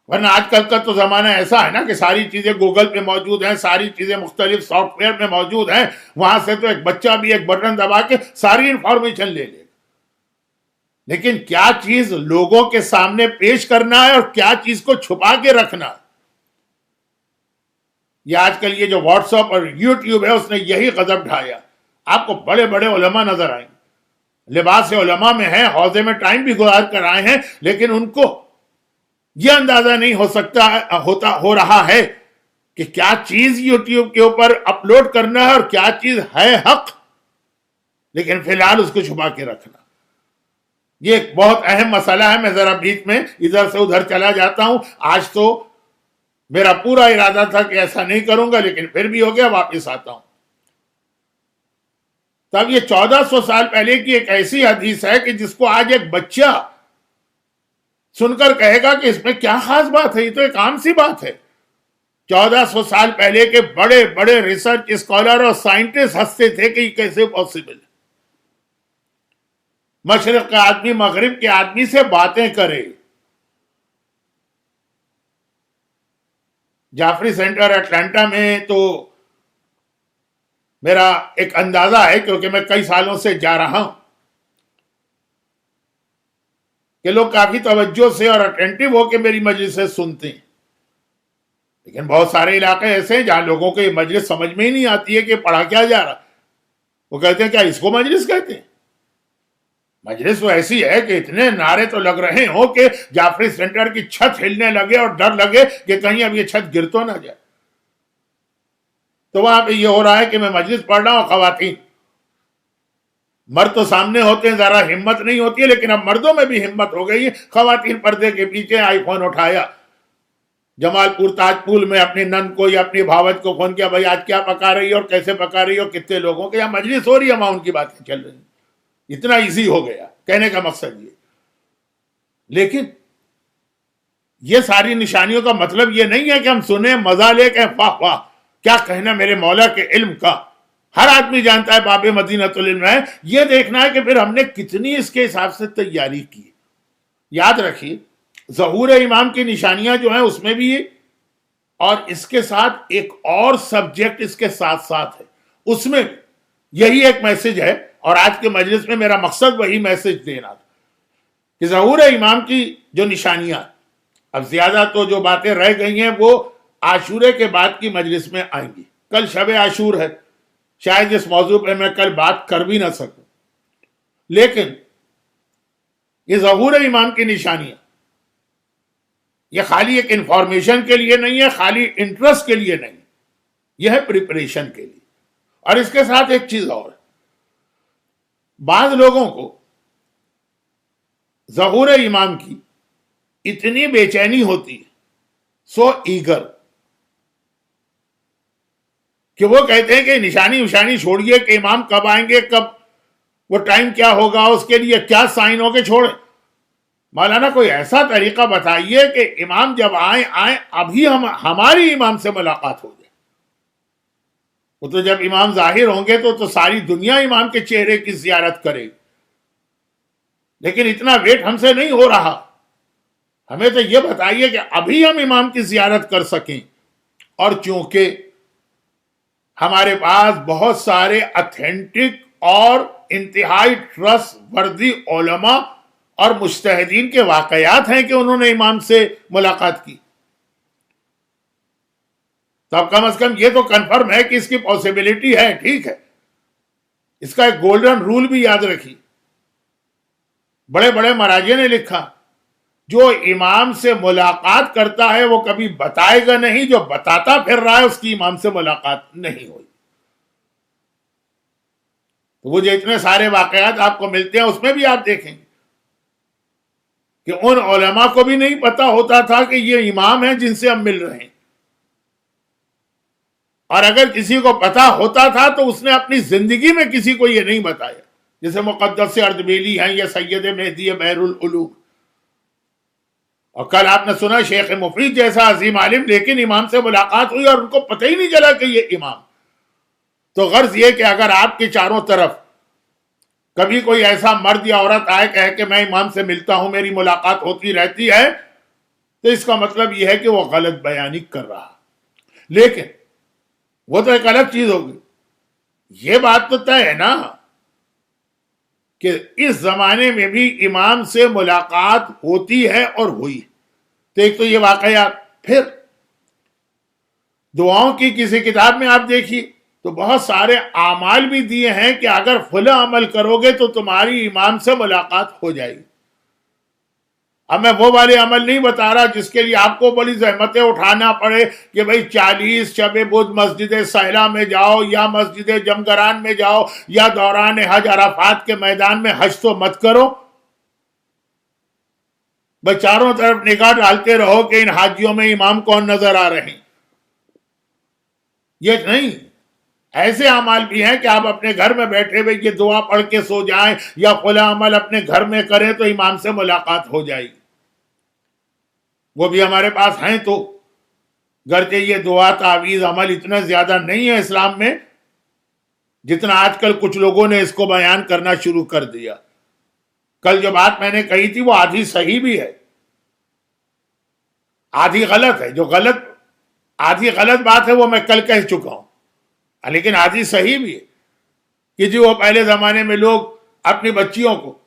ورنہ آج کل کا تو زمانہ ایسا ہے نا کہ ساری چیزیں گوگل پہ موجود ہیں، ساری چیزیں مختلف سافٹ ویئر میں موجود ہیں، وہاں سے تو ایک بچہ بھی ایک بٹن دبا کے ساری انفارمیشن لے لے گا۔ لیکن کیا چیز لوگوں کے سامنے پیش کرنا ہے اور کیا چیز کو چھپا کے رکھنا، یہ آج کل یہ جو واٹس ایپ اور یوٹیوب ہے اس نے یہی غضب ڈھایا۔ آپ کو بڑے بڑے علماء نظر آئیں گے، لباس علماء میں ہیں، حوضے میں ٹائم بھی گزار کر آئے ہیں، لیکن ان کو یہ اندازہ نہیں ہو رہا ہے کہ کیا چیز یوٹیوب کے اوپر اپلوڈ کرنا ہے اور کیا چیز ہے حق، لیکن فی الحال اس کو چھپا کے رکھنا۔ یہ ایک بہت اہم مسئلہ ہے۔ میں ذرا بیچ میں ادھر سے ادھر چلا جاتا ہوں۔ آج تو میرا پورا ارادہ تھا کہ ایسا نہیں کروں گا، لیکن پھر بھی ہو گیا، واپس آتا ہوں۔ تب یہ 1400 سال پہلے کی ایک ایسی حدیث ہے کہ جس کو آج ایک بچہ سن کر کہے گا کہ اس میں کیا خاص بات ہے، یہ تو ایک عام سی بات ہے۔ 1400 سال پہلے کے بڑے بڑے ریسرچ اسکالر اور سائنٹسٹ ہنستے تھے کہ یہ کیسے پاسبل ہے، مشرق کا آدمی مغرب کے آدمی سے باتیں کرے۔ جعفری سینٹر اٹلانٹا میں تو میرا ایک اندازہ ہے، کیونکہ میں کئی سالوں سے جا رہا ہوں، کہ لوگ کافی توجہ سے اور اٹینٹو ہو کے میری مجلسیں سنتے ہیں، لیکن بہت سارے علاقے ایسے ہیں جہاں لوگوں کو یہ مجلس سمجھ میں ہی نہیں آتی ہے کہ پڑھا کیا جا رہا۔ وہ کہتے ہیں کیا اس کو مجلس کہتے ہیں؟ مجلس وہ ایسی ہے کہ اتنے نعرے تو لگ رہے ہوں کہ جعفری سینٹر کی چھت ہلنے لگے اور ڈر لگے کہ کہیں اب یہ چھت گر تو نہ جائے۔ تو وہاں پہ یہ ہو رہا ہے کہ میں مجلس پڑھ رہا ہوں، خواتین، مرد تو سامنے ہوتے ہیں، ذرا ہمت نہیں ہوتی ہے، لیکن اب مردوں میں بھی ہمت ہو گئی ہے۔ خواتین پردے کے پیچھے آئی فون اٹھایا، جمال پور تاج پول میں اپنی نند کو یا اپنی بھاوج کو فون کیا، بھائی آج کیا پکا رہی ہو اور کیسے پکا رہی ہو، کتنے لوگوں کے یہاں مجلس ہو رہی ہے، وہاں ان کی باتیں چل رہی ہیں۔ اتنا ایزی ہو گیا کہنے کا مقصد یہ۔ لیکن یہ ساری نشانیوں کا مطلب یہ نہیں ہے کہ ہم سنیں، مزہ لے کہ واہ واہ کیا کہنا میرے مولا کے علم کا، ہر آدمی جانتا ہے باب مدینۃ العلم ہے۔ یہ دیکھنا ہے کہ پھر ہم نے کتنی اس کے حساب سے تیاری کی۔ یاد رکھیے ظہور امام کی نشانیاں جو ہیں اس میں بھی اور اس کے ساتھ ایک اور سبجیکٹ اس کے ساتھ ساتھ ہے، اس میں یہی ایک میسج ہے، اور آج کے مجلس میں میرا مقصد وہی میسج دینا تھا کہ ظہور امام کی جو نشانیاں، اب زیادہ تو جو باتیں رہ گئی ہیں وہ عاشورے کے بعد کی مجلس میں آئیں گی۔ کل شب عاشور ہے، شاید اس موضوع پہ میں کل بات کر بھی نہ سکوں، لیکن یہ ظہور امام کی نشانیاں یہ خالی ایک انفارمیشن کے لیے نہیں ہے، خالی انٹرسٹ کے لیے نہیں، یہ ہے پریپریشن کے لیے۔ اور اس کے ساتھ ایک چیز اور ہے، بعض لوگوں کو ظہور امام کی اتنی بے چینی ہوتی ہے، سو ایگر، کہ وہ کہتے ہیں کہ نشانی چھوڑیے کہ امام کب آئیں گے، کب وہ ٹائم کیا ہوگا، اس کے لیے کیا سائن ہو کے چھوڑیں۔ مولانا کوئی ایسا طریقہ بتائیے کہ امام جب آئیں ابھی ہماری امام سے ملاقات ہو جائے۔ وہ تو جب امام ظاہر ہوں گے تو ساری دنیا امام کے چہرے کی زیارت کرے، لیکن اتنا ویٹ ہم سے نہیں ہو رہا۔ ہمیں تو یہ بتائیے کہ ابھی ہم امام کی زیارت کر سکیں۔ اور چونکہ ہمارے پاس بہت سارے اتھینٹک اور انتہائی ٹرسٹ وردی علماء اور مجتہدین کے واقعات ہیں کہ انہوں نے امام سے ملاقات کی، تو اب کم از کم یہ تو کنفرم ہے کہ اس کی پاسبلٹی ہے۔ ٹھیک ہے، اس کا ایک گولڈن رول بھی یاد رکھیے، بڑے بڑے مراجع نے لکھا جو امام سے ملاقات کرتا ہے وہ کبھی بتائے گا نہیں، جو بتاتا پھر رہا ہے اس کی امام سے ملاقات نہیں ہوئی۔ تو وہ جو اتنے سارے واقعات آپ کو ملتے ہیں اس میں بھی آپ دیکھیں کہ ان علماء کو بھی نہیں پتا ہوتا تھا کہ یہ امام ہیں جن سے ہم مل رہے ہیں، اور اگر کسی کو پتا ہوتا تھا تو اس نے اپنی زندگی میں کسی کو یہ نہیں بتایا، جیسے مقدس اردبیلی ہیں یا سید مہدی بحر العلوم۔ اور کل آپ نے سنا شیخ مفید جیسا عظیم عالم، لیکن امام سے ملاقات ہوئی اور ان کو پتہ ہی نہیں چلا کہ یہ امام۔ تو غرض یہ کہ اگر آپ کے چاروں طرف کبھی کوئی ایسا مرد یا عورت آئے کہے کہ میں امام سے ملتا ہوں، میری ملاقات ہوتی رہتی ہے، تو اس کا مطلب یہ ہے کہ وہ غلط بیانی کر رہا۔ لیکن وہ تو ایک الگ چیز ہوگی، یہ بات تو طے ہے نا کہ اس زمانے میں بھی امام سے ملاقات ہوتی ہے اور ہوئی۔ تو ایک تو یہ واقعات، پھر دعاؤں کی کسی کتاب میں آپ دیکھیے تو بہت سارے اعمال بھی دیے ہیں کہ اگر فلاں عمل کرو گے تو تمہاری امام سے ملاقات ہو جائے گی۔ اب میں وہ والے عمل نہیں بتا رہا جس کے لیے آپ کو بڑی زحمتیں اٹھانا پڑے کہ بھئی 40 شب بدھ مسجد سہلا میں جاؤ یا مسجد جمگران میں جاؤ یا دوران حج عرفات کے میدان میں حج تو مت کرو۔ بھئی چاروں طرف نگاہ ڈالتے رہو کہ ان حاجیوں میں امام کون نظر آ رہے ہیں، یہ نہیں۔ ایسے اعمال بھی ہیں کہ آپ اپنے گھر میں بیٹھے ہوئے یہ دعا پڑھ کے سو جائیں یا فلاں عمل اپنے گھر میں کریں تو امام سے ملاقات ہو جائے گی، وہ بھی ہمارے پاس ہیں۔ تو گرچہ یہ دعا تعویذ عمل اتنا زیادہ نہیں ہے اسلام میں جتنا آج کل کچھ لوگوں نے اس کو بیان کرنا شروع کر دیا۔ کل جو بات میں نے کہی تھی وہ آدھی صحیح بھی ہے، آدھی غلط ہے۔ جو آدھی غلط بات ہے وہ میں کل کہہ چکا ہوں، لیکن آدھی صحیح بھی ہے کہ جی وہ پہلے زمانے میں لوگ اپنی بچیوں کو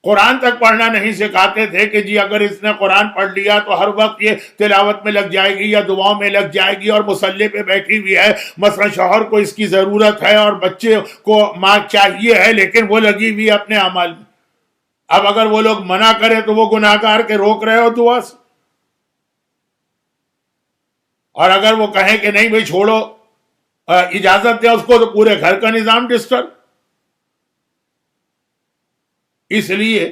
قرآن تک پڑھنا نہیں سکھاتے تھے کہ جی اگر اس نے قرآن پڑھ لیا تو ہر وقت یہ تلاوت میں لگ جائے گی یا دعاؤں میں لگ جائے گی اور مصلی پہ بیٹھی ہوئی ہے، مثلا شوہر کو اس کی ضرورت ہے اور بچے کو ماں چاہیے ہے لیکن وہ لگی ہوئی اپنے اعمال میں۔ اب اگر وہ لوگ منع کریں تو وہ گناہگار کے روک رہے ہو دعا سے، اور اگر وہ کہیں کہ نہیں بھائی چھوڑو اجازت دیں اس کو، تو پورے گھر کا نظام ڈسٹرب۔ اس لیے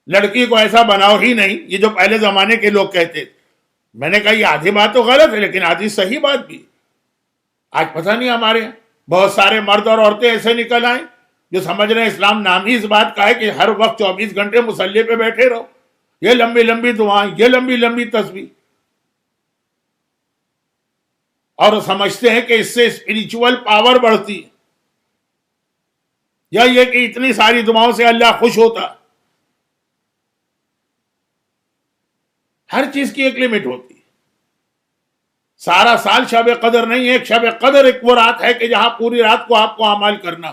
لڑکی کو ایسا بناؤ ہی نہیں، یہ جو پہلے زمانے کے لوگ کہتے تھے۔ میں نے کہا یہ آدھی بات تو غلط ہے لیکن آدھی صحیح بات بھی۔ آج پتہ نہیں ہمارے یہاں بہت سارے مرد اور عورتیں ایسے نکل آئیں جو سمجھ رہے ہیں اسلام نام ہی اس بات کا ہے کہ ہر وقت 24 گھنٹے مصلی پہ بیٹھے رہو، یہ لمبی لمبی دعائیں، یہ لمبی لمبی تسبیح، اور وہ سمجھتے ہیں کہ اس سے اسپریچول پاور بڑھتی ہے، یا یہ کہ اتنی ساری دعاؤں سے اللہ خوش ہوتا۔ ہر چیز کی ایک لمٹ ہوتی ہے۔ سارا سال شب قدر نہیں ہے، ایک شب قدر ایک وہ رات ہے کہ جہاں پوری رات کو آپ کو اعمال کرنا۔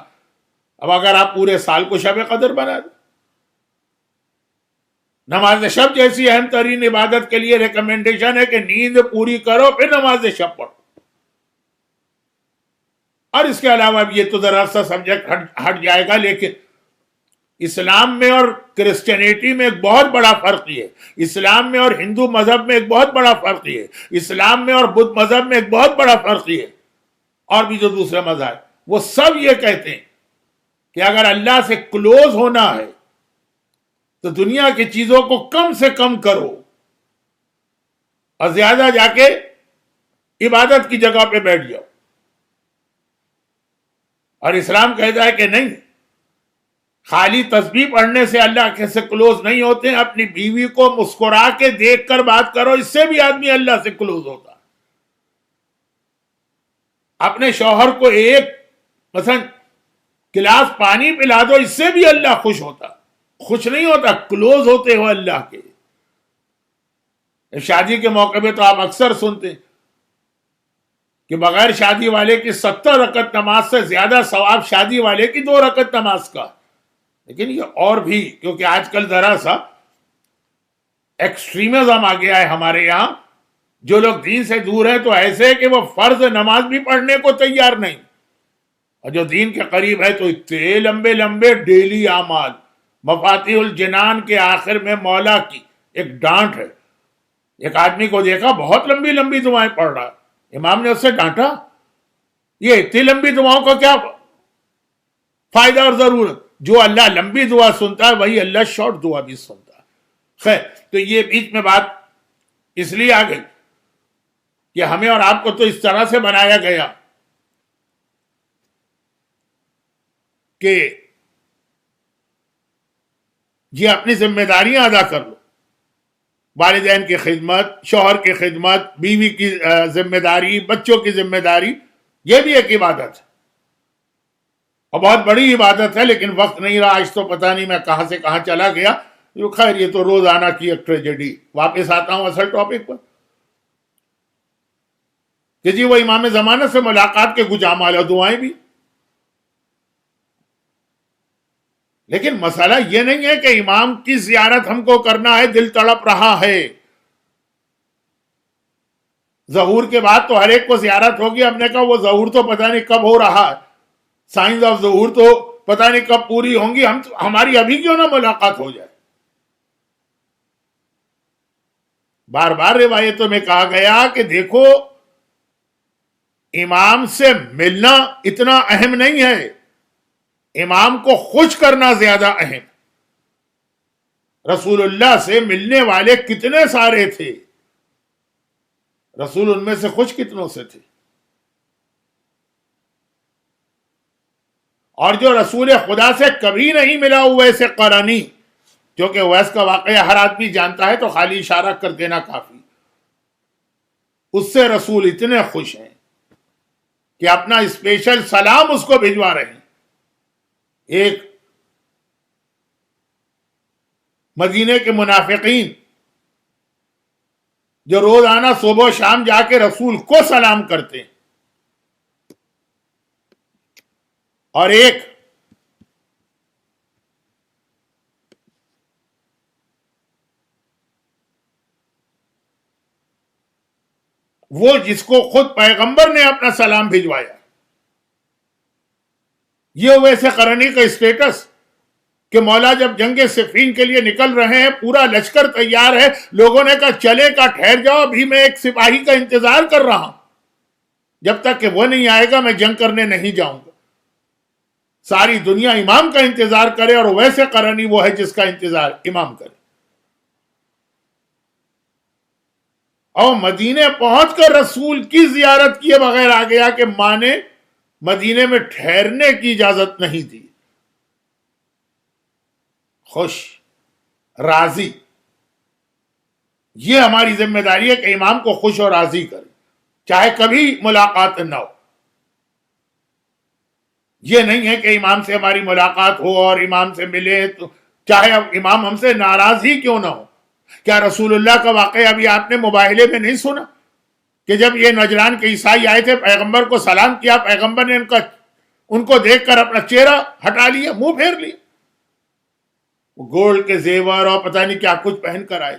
اب اگر آپ پورے سال کو شب قدر بنا دیں، نماز شب جیسی اہم ترین عبادت کے لیے ریکمنڈیشن ہے کہ نیند پوری کرو پھر نماز شب پڑھو۔ اور اس کے علاوہ یہ تو ذرا سا سبجیکٹ ہٹ جائے گا، لیکن اسلام میں اور کرسچینٹی میں ایک بہت بڑا فرق یہ ہے، اسلام میں اور ہندو مذہب میں ایک بہت بڑا فرق یہ ہے، اسلام میں اور بدھ مذہب میں ایک بہت بڑا فرق یہ ہے، اور بھی جو دوسرے مذہب وہ سب یہ کہتے ہیں کہ اگر اللہ سے کلوز ہونا ہے تو دنیا کی چیزوں کو کم سے کم کرو اور زیادہ جا کے عبادت کی جگہ پہ بیٹھ جاؤ۔ اور اسلام کہتا ہے کہ نہیں، خالی تسبیح پڑھنے سے اللہ کے سے کلوز نہیں ہوتے ہیں، اپنی بیوی کو مسکرا کے دیکھ کر بات کرو، اس سے بھی آدمی اللہ سے کلوز ہوتا ہے۔ اپنے شوہر کو ایک مثلا گلاس پانی پلا دو، اس سے بھی اللہ خوش ہوتا، خوش نہیں ہوتا، کلوز ہوتے ہو اللہ کے۔ شادی کے موقع پہ تو آپ اکثر سنتے ہیں کہ بغیر شادی والے کی 70 رکعت نماز سے زیادہ ثواب شادی والے کی 2 رکعت نماز کا۔ لیکن یہ اور بھی، کیونکہ آج کل ذرا سا ایکسٹریمزم آ گیا ہے ہمارے یہاں، جو لوگ دین سے دور ہیں تو ایسے کہ وہ فرض نماز بھی پڑھنے کو تیار نہیں، اور جو دین کے قریب ہے تو اتنے لمبے لمبے ڈیلی اعمال۔ مفاتیح الجنان کے آخر میں مولا کی ایک ڈانٹ ہے، ایک آدمی کو دیکھا بہت لمبی لمبی دعائیں پڑھ رہا، امام نے اس سے ڈانٹا، یہ اتنی لمبی دعاؤں کا کیا فائدہ اور ضرورت؟ جو اللہ لمبی دعا سنتا ہے وہی اللہ شارٹ دعا بھی سنتا ہے۔ خیر، تو یہ بیچ میں بات اس لیے آ گئی کہ ہمیں اور آپ کو تو اس طرح سے بنایا گیا کہ یہ اپنی ذمہ داریاں ادا کر لو، والدین کی خدمت، شوہر کی خدمت، بیوی کی ذمہ داری، بچوں کی ذمہ داری، یہ بھی ایک عبادت ہے اور بہت بڑی عبادت ہے۔ لیکن وقت نہیں رہا، آج تو پتہ نہیں میں کہاں سے کہاں چلا گیا۔ خیر یہ تو روزانہ کی ایک ٹریجڈی۔ واپس آتا ہوں اصل ٹاپک پر کہ جی وہ امام زمانہ سے ملاقات کے کچھ اعمال اور دعائیں بھی، لیکن مسئلہ یہ نہیں ہے کہ امام کی زیارت ہم کو کرنا ہے، دل تڑپ رہا ہے۔ ظہور کے بعد تو ہر ایک کو زیارت ہوگی، ہم نے کہا وہ ظہور تو پتہ نہیں کب ہو رہا ہے، سائنس آف ظہور تو پتہ نہیں کب پوری ہوں گی، ہماری ابھی کیوں نہ ملاقات ہو جائے۔ بار بار روایتوں میں کہا گیا کہ دیکھو امام سے ملنا اتنا اہم نہیں ہے، امام کو خوش کرنا زیادہ اہم۔ رسول اللہ سے ملنے والے کتنے سارے تھے، رسول ان میں سے خوش کتنوں سے تھے؟ اور جو رسول خدا سے کبھی نہیں ملا اویس قرنی، کیونکہ اویس کا واقعہ ہر آدمی جانتا ہے تو خالی اشارہ کر دینا کافی، اس سے رسول اتنے خوش ہیں کہ اپنا اسپیشل سلام اس کو بھجوا رہے ہیں۔ ایک مدینے کے منافقین جو روزانہ صبح و شام جا کے رسول کو سلام کرتے ہیں، اور ایک وہ جس کو خود پیغمبر نے اپنا سلام بھجوایا۔ یہ ویسے قرنی کا اسٹیٹس کہ مولا جب جنگ صفین کے لیے نکل رہے ہیں، پورا لشکر تیار ہے، لوگوں نے کہا چلے کا ٹھہر جاؤ، ابھی میں ایک سپاہی کا انتظار کر رہا ہوں، جب تک کہ وہ نہیں آئے گا میں جنگ کرنے نہیں جاؤں گا۔ ساری دنیا امام کا انتظار کرے اور ویسے قرنی وہ ہے جس کا انتظار امام کرے۔ اور مدینے پہنچ کر رسول کی زیارت کیے بغیر آ گیا کہ ماں نے مدینے میں ٹھہرنے کی اجازت نہیں دی۔ خوش، راضی، یہ ہماری ذمہ داری ہے کہ امام کو خوش اور راضی کرے، چاہے کبھی ملاقات نہ ہو۔ یہ نہیں ہے کہ امام سے ہماری ملاقات ہو اور امام سے ملے تو چاہے اب امام ہم سے ناراض ہی کیوں نہ ہو۔ کیا رسول اللہ کا واقعہ ابھی آپ نے مباہلے میں نہیں سنا کہ جب یہ نجران کے عیسائی آئے تھے، پیغمبر کو سلام کیا، پیغمبر نے ان کو دیکھ کر اپنا چہرہ ہٹا لیا، منہ پھیر لیا، وہ گولڈ کے زیور اور پتہ نہیں کیا کچھ پہن کر آئے۔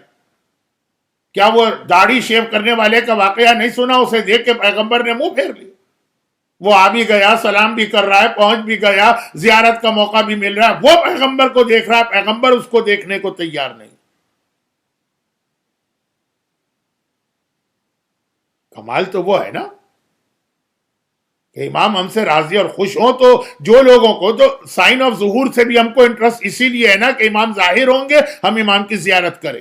کیا وہ داڑھی شیو کرنے والے کا واقعہ نہیں سنا؟ اسے دیکھ کے پیغمبر نے منہ پھیر لیا۔ وہ آ بھی گیا، سلام بھی کر رہا ہے، پہنچ بھی گیا، زیارت کا موقع بھی مل رہا ہے، وہ پیغمبر کو دیکھ رہا ہے، پیغمبر اس کو دیکھنے کو تیار نہیں۔ کمال تو وہ ہے نا کہ امام ہم سے راضی اور خوش ہوں، تو جو لوگوں کو تو سائن آف ظہور سے بھی ہم کو انٹرسٹ اسی لیے ہے نا کہ امام ظاہر ہوں گے، ہم امام کی زیارت کریں۔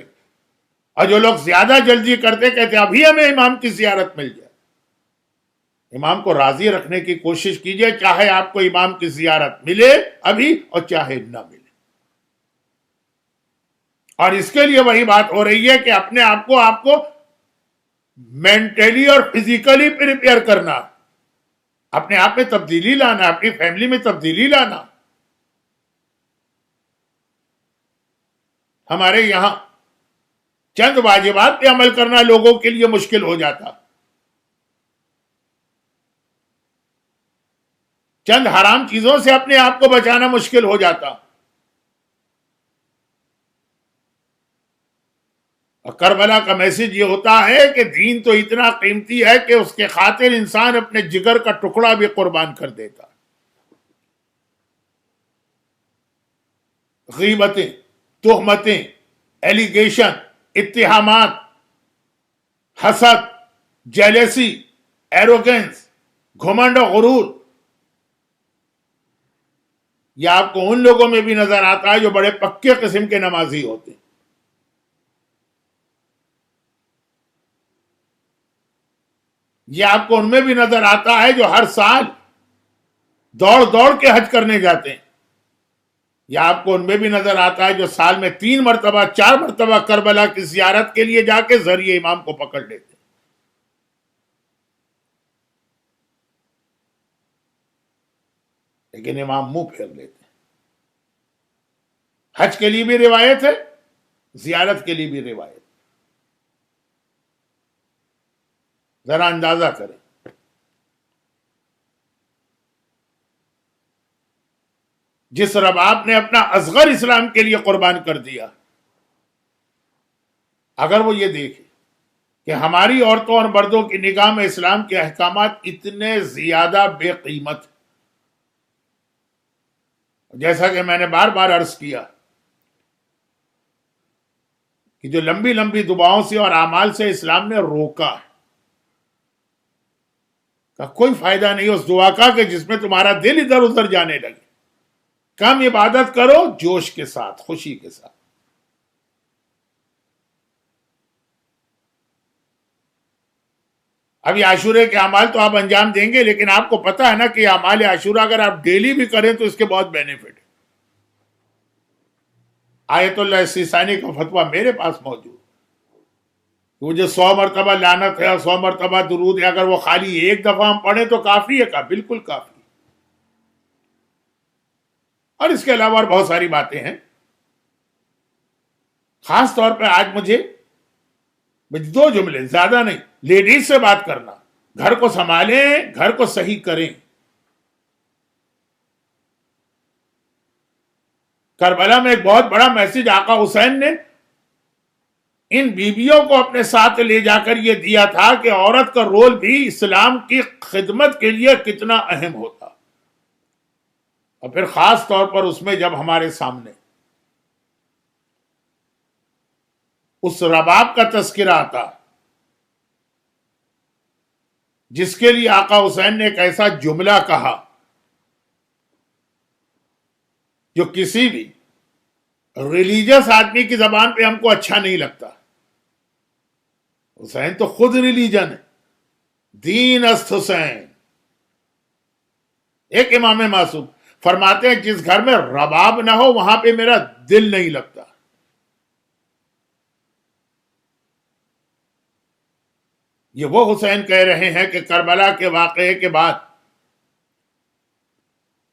اور جو لوگ زیادہ جلدی کرتے کہتے ابھی ہمیں امام کی زیارت مل جائے۔ امام کو راضی رکھنے کی کوشش کیجئے، چاہے آپ کو امام کی زیارت ملے ابھی اور چاہے نہ ملے۔ اور اس کے لیے وہی بات ہو رہی ہے کہ اپنے آپ کو مینٹلی اور فزیکلی پریپیئر کرنا، اپنے آپ میں تبدیلی لانا، اپنی فیملی میں تبدیلی لانا۔ ہمارے یہاں چند واجبات پہ عمل کرنا لوگوں کے لیے مشکل ہو جاتا، چند حرام چیزوں سے اپنے آپ کو بچانا مشکل ہو جاتا۔ اور کربلا کا میسج یہ ہوتا ہے کہ دین تو اتنا قیمتی ہے کہ اس کے خاطر انسان اپنے جگر کا ٹکڑا بھی قربان کر دیتا۔ غیبتیں، تہمتیں، ایلیگیشن، اتہامات، حسد، جیلیسی، ایروگنس، گھمنڈ و غرور، یہ آپ کو ان لوگوں میں بھی نظر آتا ہے جو بڑے پکے قسم کے نمازی ہوتے ہیں۔ یہ آپ کو ان میں بھی نظر آتا ہے جو ہر سال دوڑ کے حج کرنے جاتے ہیں۔ یہ آپ کو ان میں بھی نظر آتا ہے جو سال میں 3 مرتبہ 4 مرتبہ کربلا کی زیارت کے لیے جا کے ذریعے امام کو پکڑ لیتے ہیں۔ لیکن امام منہ پھیر لیتے ہیں۔ حج کے لیے بھی روایت ہے، زیارت کے لیے بھی روایت۔ ذرا اندازہ کریں، جس رباب نے اپنا اصغر اسلام کے لیے قربان کر دیا، اگر وہ یہ دیکھے کہ ہماری عورتوں اور مردوں کی نگاہ میں اسلام کے احکامات اتنے زیادہ بے قیمت، جیسا کہ میں نے بار بار عرض کیا کہ جو لمبی لمبی دعاؤں سے اور اعمال سے اسلام نے روکا ہے، کا کوئی فائدہ نہیں اس دعا کا کہ جس میں تمہارا دل ادھر ادھر جانے لگے۔ کم عبادت کرو جوش کے ساتھ، خوشی کے ساتھ۔ ابھی عاشورے کے اعمال تو آپ انجام دیں گے، لیکن آپ کو پتا ہے نا کہ اعمال عاشورہ اگر آپ ڈیلی بھی کریں تو اس کے بہت بینیفٹ ہے۔ آیت اللہ سیستانی کا فتویٰ میرے پاس موجود، مجھے 100 مرتبہ لعنت ہے اور 100 مرتبہ درود ہے، اگر وہ خالی ایک دفعہ ہم پڑھیں تو کافی ہے، بالکل کافی۔ اور اس کے علاوہ اور بہت ساری باتیں ہیں۔ خاص طور پہ آج مجھے 2 جملے، زیادہ نہیں، لیڈیز سے بات کرنا، گھر کو سنبھالیں، گھر کو صحیح کریں۔ کربلا میں ایک بہت بڑا میسج آقا حسین نے ان بیویوں کو اپنے ساتھ لے جا کر یہ دیا تھا کہ عورت کا رول بھی اسلام کی خدمت کے لیے کتنا اہم ہوتا، اور پھر خاص طور پر اس میں جب ہمارے سامنے اس رباب کا تذکرہ آتا جس کے لیے آقا حسین نے ایک ایسا جملہ کہا جو کسی بھی ریلیجس آدمی کی زبان پہ ہم کو اچھا نہیں لگتا۔ حسین تو خود ریلیجن ہے، دین است حسین۔ ایک امام معصوم فرماتے ہیں جس گھر میں رباب نہ ہو وہاں پہ میرا دل نہیں لگتا۔ یہ وہ حسین کہہ رہے ہیں کہ کربلا کے واقعے کے بعد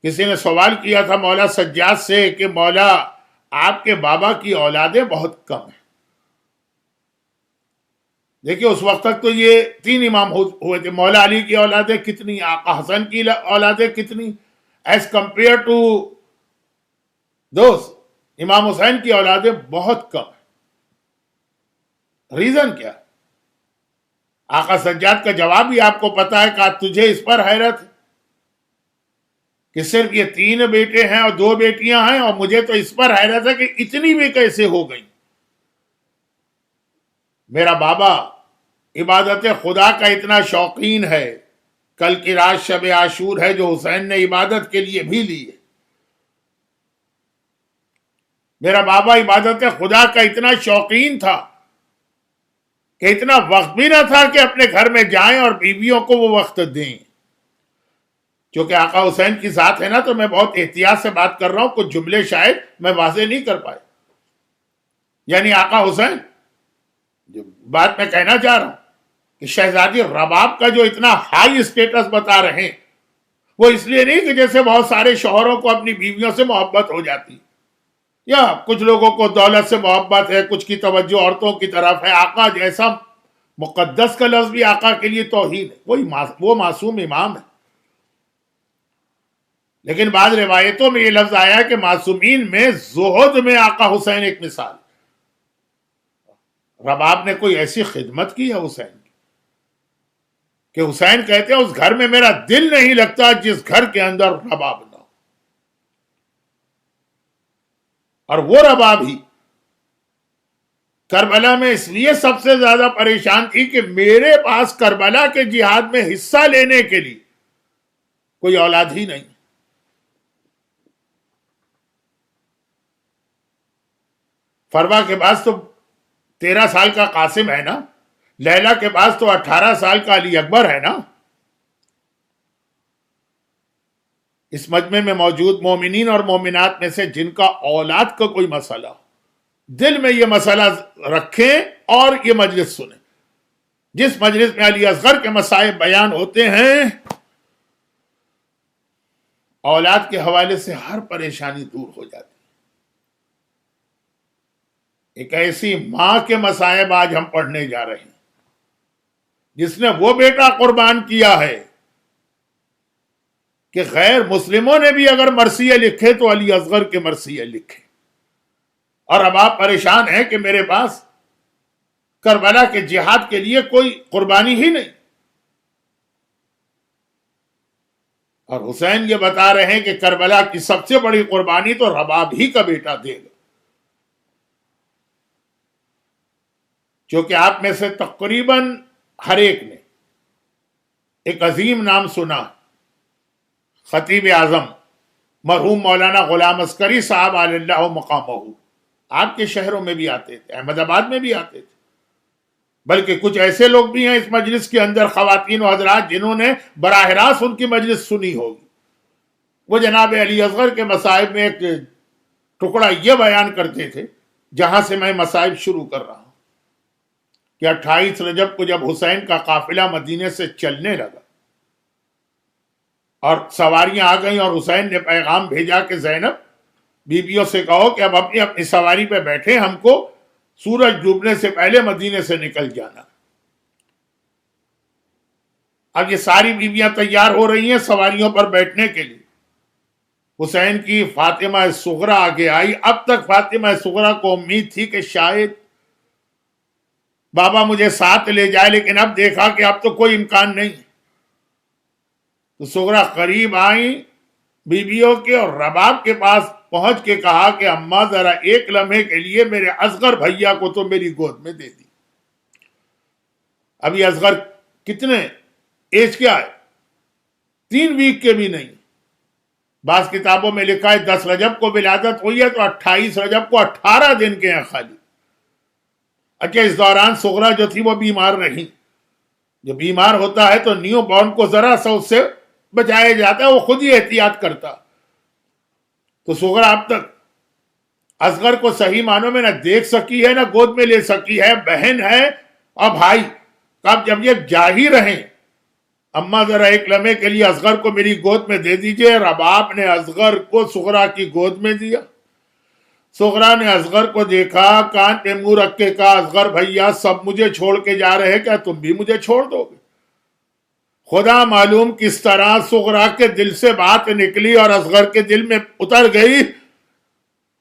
کسی نے سوال کیا تھا مولا سجاد سے کہ مولا آپ کے بابا کی اولادیں بہت کم ہیں۔ دیکھیے اس وقت تک تو یہ 3 امام ہوئے تھے، مولا علی کی اولادیں کتنی، آقا حسن کی اولادیں کتنی، ایز کمپیئر ٹو دوست امام حسین کی اولادیں بہت کم ہیں۔ ریزن کیا؟ آقا سجاد کا جواب بھی آپ کو پتا ہے، کہ تجھے اس پر حیرت ہے کہ صرف یہ 3 بیٹے ہیں اور 2 بیٹیاں ہیں، اور مجھے تو اس پر حیرت ہے کہ اتنی بھی کیسے ہو گئیں۔ میرا بابا عبادت خدا کا اتنا شوقین ہے، کل کی رات شب عاشور ہے جو حسین نے عبادت کے لیے بھی لی ہے۔ میرا بابا عبادت خدا کا اتنا شوقین تھا کہ اتنا وقت بھی نہ تھا کہ اپنے گھر میں جائیں اور بیویوں کو وہ وقت دیں۔ چونکہ آقا حسین کی ذات ہے نا تو میں بہت احتیاط سے بات کر رہا ہوں، کچھ جملے شاید میں واضح نہیں کر پائے۔ یعنی آقا حسین جو بات میں کہنا چاہ رہا ہوں کہ شہزادی رباب کا جو اتنا ہائی اسٹیٹس بتا رہے ہیں، وہ اس لیے نہیں کہ جیسے بہت سارے شوہروں کو اپنی بیویوں سے محبت ہو جاتی، یا کچھ لوگوں کو دولت سے محبت ہے، کچھ کی توجہ عورتوں کی طرف ہے۔ آقا جیسا مقدس کا لفظ بھی آقا کے لیے توہین ہے، وہ معصوم امام ہے۔ لیکن بعض روایتوں میں یہ لفظ آیا کہ معصومین میں زہد میں آقا حسین ایک مثال۔ رباب نے کوئی ایسی خدمت کی ہے حسین کی کہ حسین کہتے ہیں اس گھر میں میرا دل نہیں لگتا جس گھر کے اندر رباب نہ ہو۔ اور وہ رباب ہی کربلا میں اس لیے سب سے زیادہ پریشان تھی کہ میرے پاس کربلا کے جہاد میں حصہ لینے کے لیے کوئی اولاد ہی نہیں۔ فروا کے پاس تو 13 سال کا قاسم ہے نا، لیلا کے پاس تو 18 سال کا علی اکبر ہے نا۔ اس مجمع میں موجود مومنین اور مومنات میں سے جن کا اولاد کا کوئی مسئلہ ہو، دل میں یہ مسئلہ رکھیں اور یہ مجلس سنیں۔ جس مجلس میں علی اصغر کے مسائل بیان ہوتے ہیں، اولاد کے حوالے سے ہر پریشانی دور ہو جاتی ہے۔ ایک ایسی ماں کے مصائب آج ہم پڑھنے جا رہے ہیں جس نے وہ بیٹا قربان کیا ہے کہ غیر مسلموں نے بھی اگر مرثیہ لکھے تو علی اصغر کے مرثیہ لکھے، اور اب آپ پریشان ہیں کہ میرے پاس کربلا کے جہاد کے لیے کوئی قربانی ہی نہیں۔ اور حسین یہ بتا رہے ہیں کہ کربلا کی سب سے بڑی قربانی تو رباب ہی کا بیٹا دے گا، کیونکہ آپ میں سے تقریباً ہر ایک نے ایک عظیم نام سنا، خطیب اعظم مرحوم مولانا غلام عسکری صاحب علی اللہ مقامہ۔ آپ کے شہروں میں بھی آتے تھے، احمد آباد میں بھی آتے تھے، بلکہ کچھ ایسے لوگ بھی ہیں اس مجلس کے اندر، خواتین و حضرات، جنہوں نے براہ راست ان کی مجلس سنی ہوگی۔ وہ جناب علی اصغر کے مصائب میں ایک ٹکڑا یہ بیان کرتے تھے، جہاں سے میں مصائب شروع کر رہا ہوں، کہ 28 رجب کو جب حسین کا قافلہ مدینے سے چلنے لگا اور سواریاں آ گئیں، اور حسین نے پیغام بھیجا کہ زینب، بیویوں سے کہو کہ اب اپنی اپنی سواری پہ بیٹھے، ہم کو سورج ڈوبنے سے پہلے مدینے سے نکل جانا۔ اب یہ ساری بیویاں تیار ہو رہی ہیں سواریوں پر بیٹھنے کے لیے۔ حسین کی فاطمہ صغرا آگے آئی۔ اب تک فاطمہ صغرا کو امید تھی کہ شاید بابا مجھے ساتھ لے جائے، لیکن اب دیکھا کہ اب تو کوئی امکان نہیں۔ تو صغرا قریب آئیں بیویوں کے، اور رباب کے پاس پہنچ کے کہا کہ اماں ذرا ایک لمحے کے لیے میرے اصغر بھیا کو تو میری گود میں دے دی۔ ابھی اصغر کتنے ایج کیا ہے؟ 3 ویک کے بھی نہیں۔ بعض کتابوں میں لکھا ہے 10 رجب کو ولادت ہوئی ہے، تو 28 رجب کو 18 دن کے ہیں خالی۔ اچھا، اس دوران صغرا جو تھی وہ بیمار رہی۔ جو بیمار ہوتا ہے تو نیو بورن کو ذرا سا اس سے بچایا جاتا ہے، وہ خود ہی احتیاط کرتا۔ تو صغرا اب تک اصغر کو صحیح معنوں میں نہ دیکھ سکی ہے، نہ گود میں لے سکی ہے۔ بہن ہے اور بھائی، اب جب یہ جا ہی رہیں، اماں ذرا ایک لمحے کے لیے اصغر کو میری گود میں دے دیجئے۔ رباب نے اصغر کو صغرا کی گود میں دیا۔ صغرا نے اصغر کو دیکھا، کان پہ منہ رکھ کے کہا، اصغر بھیا سب مجھے چھوڑ کے جا رہے، کیا تم بھی مجھے چھوڑ دو گے؟ خدا معلوم کس طرح صغرا کے دل سے بات نکلی اور اصغر کے دل میں اتر گئی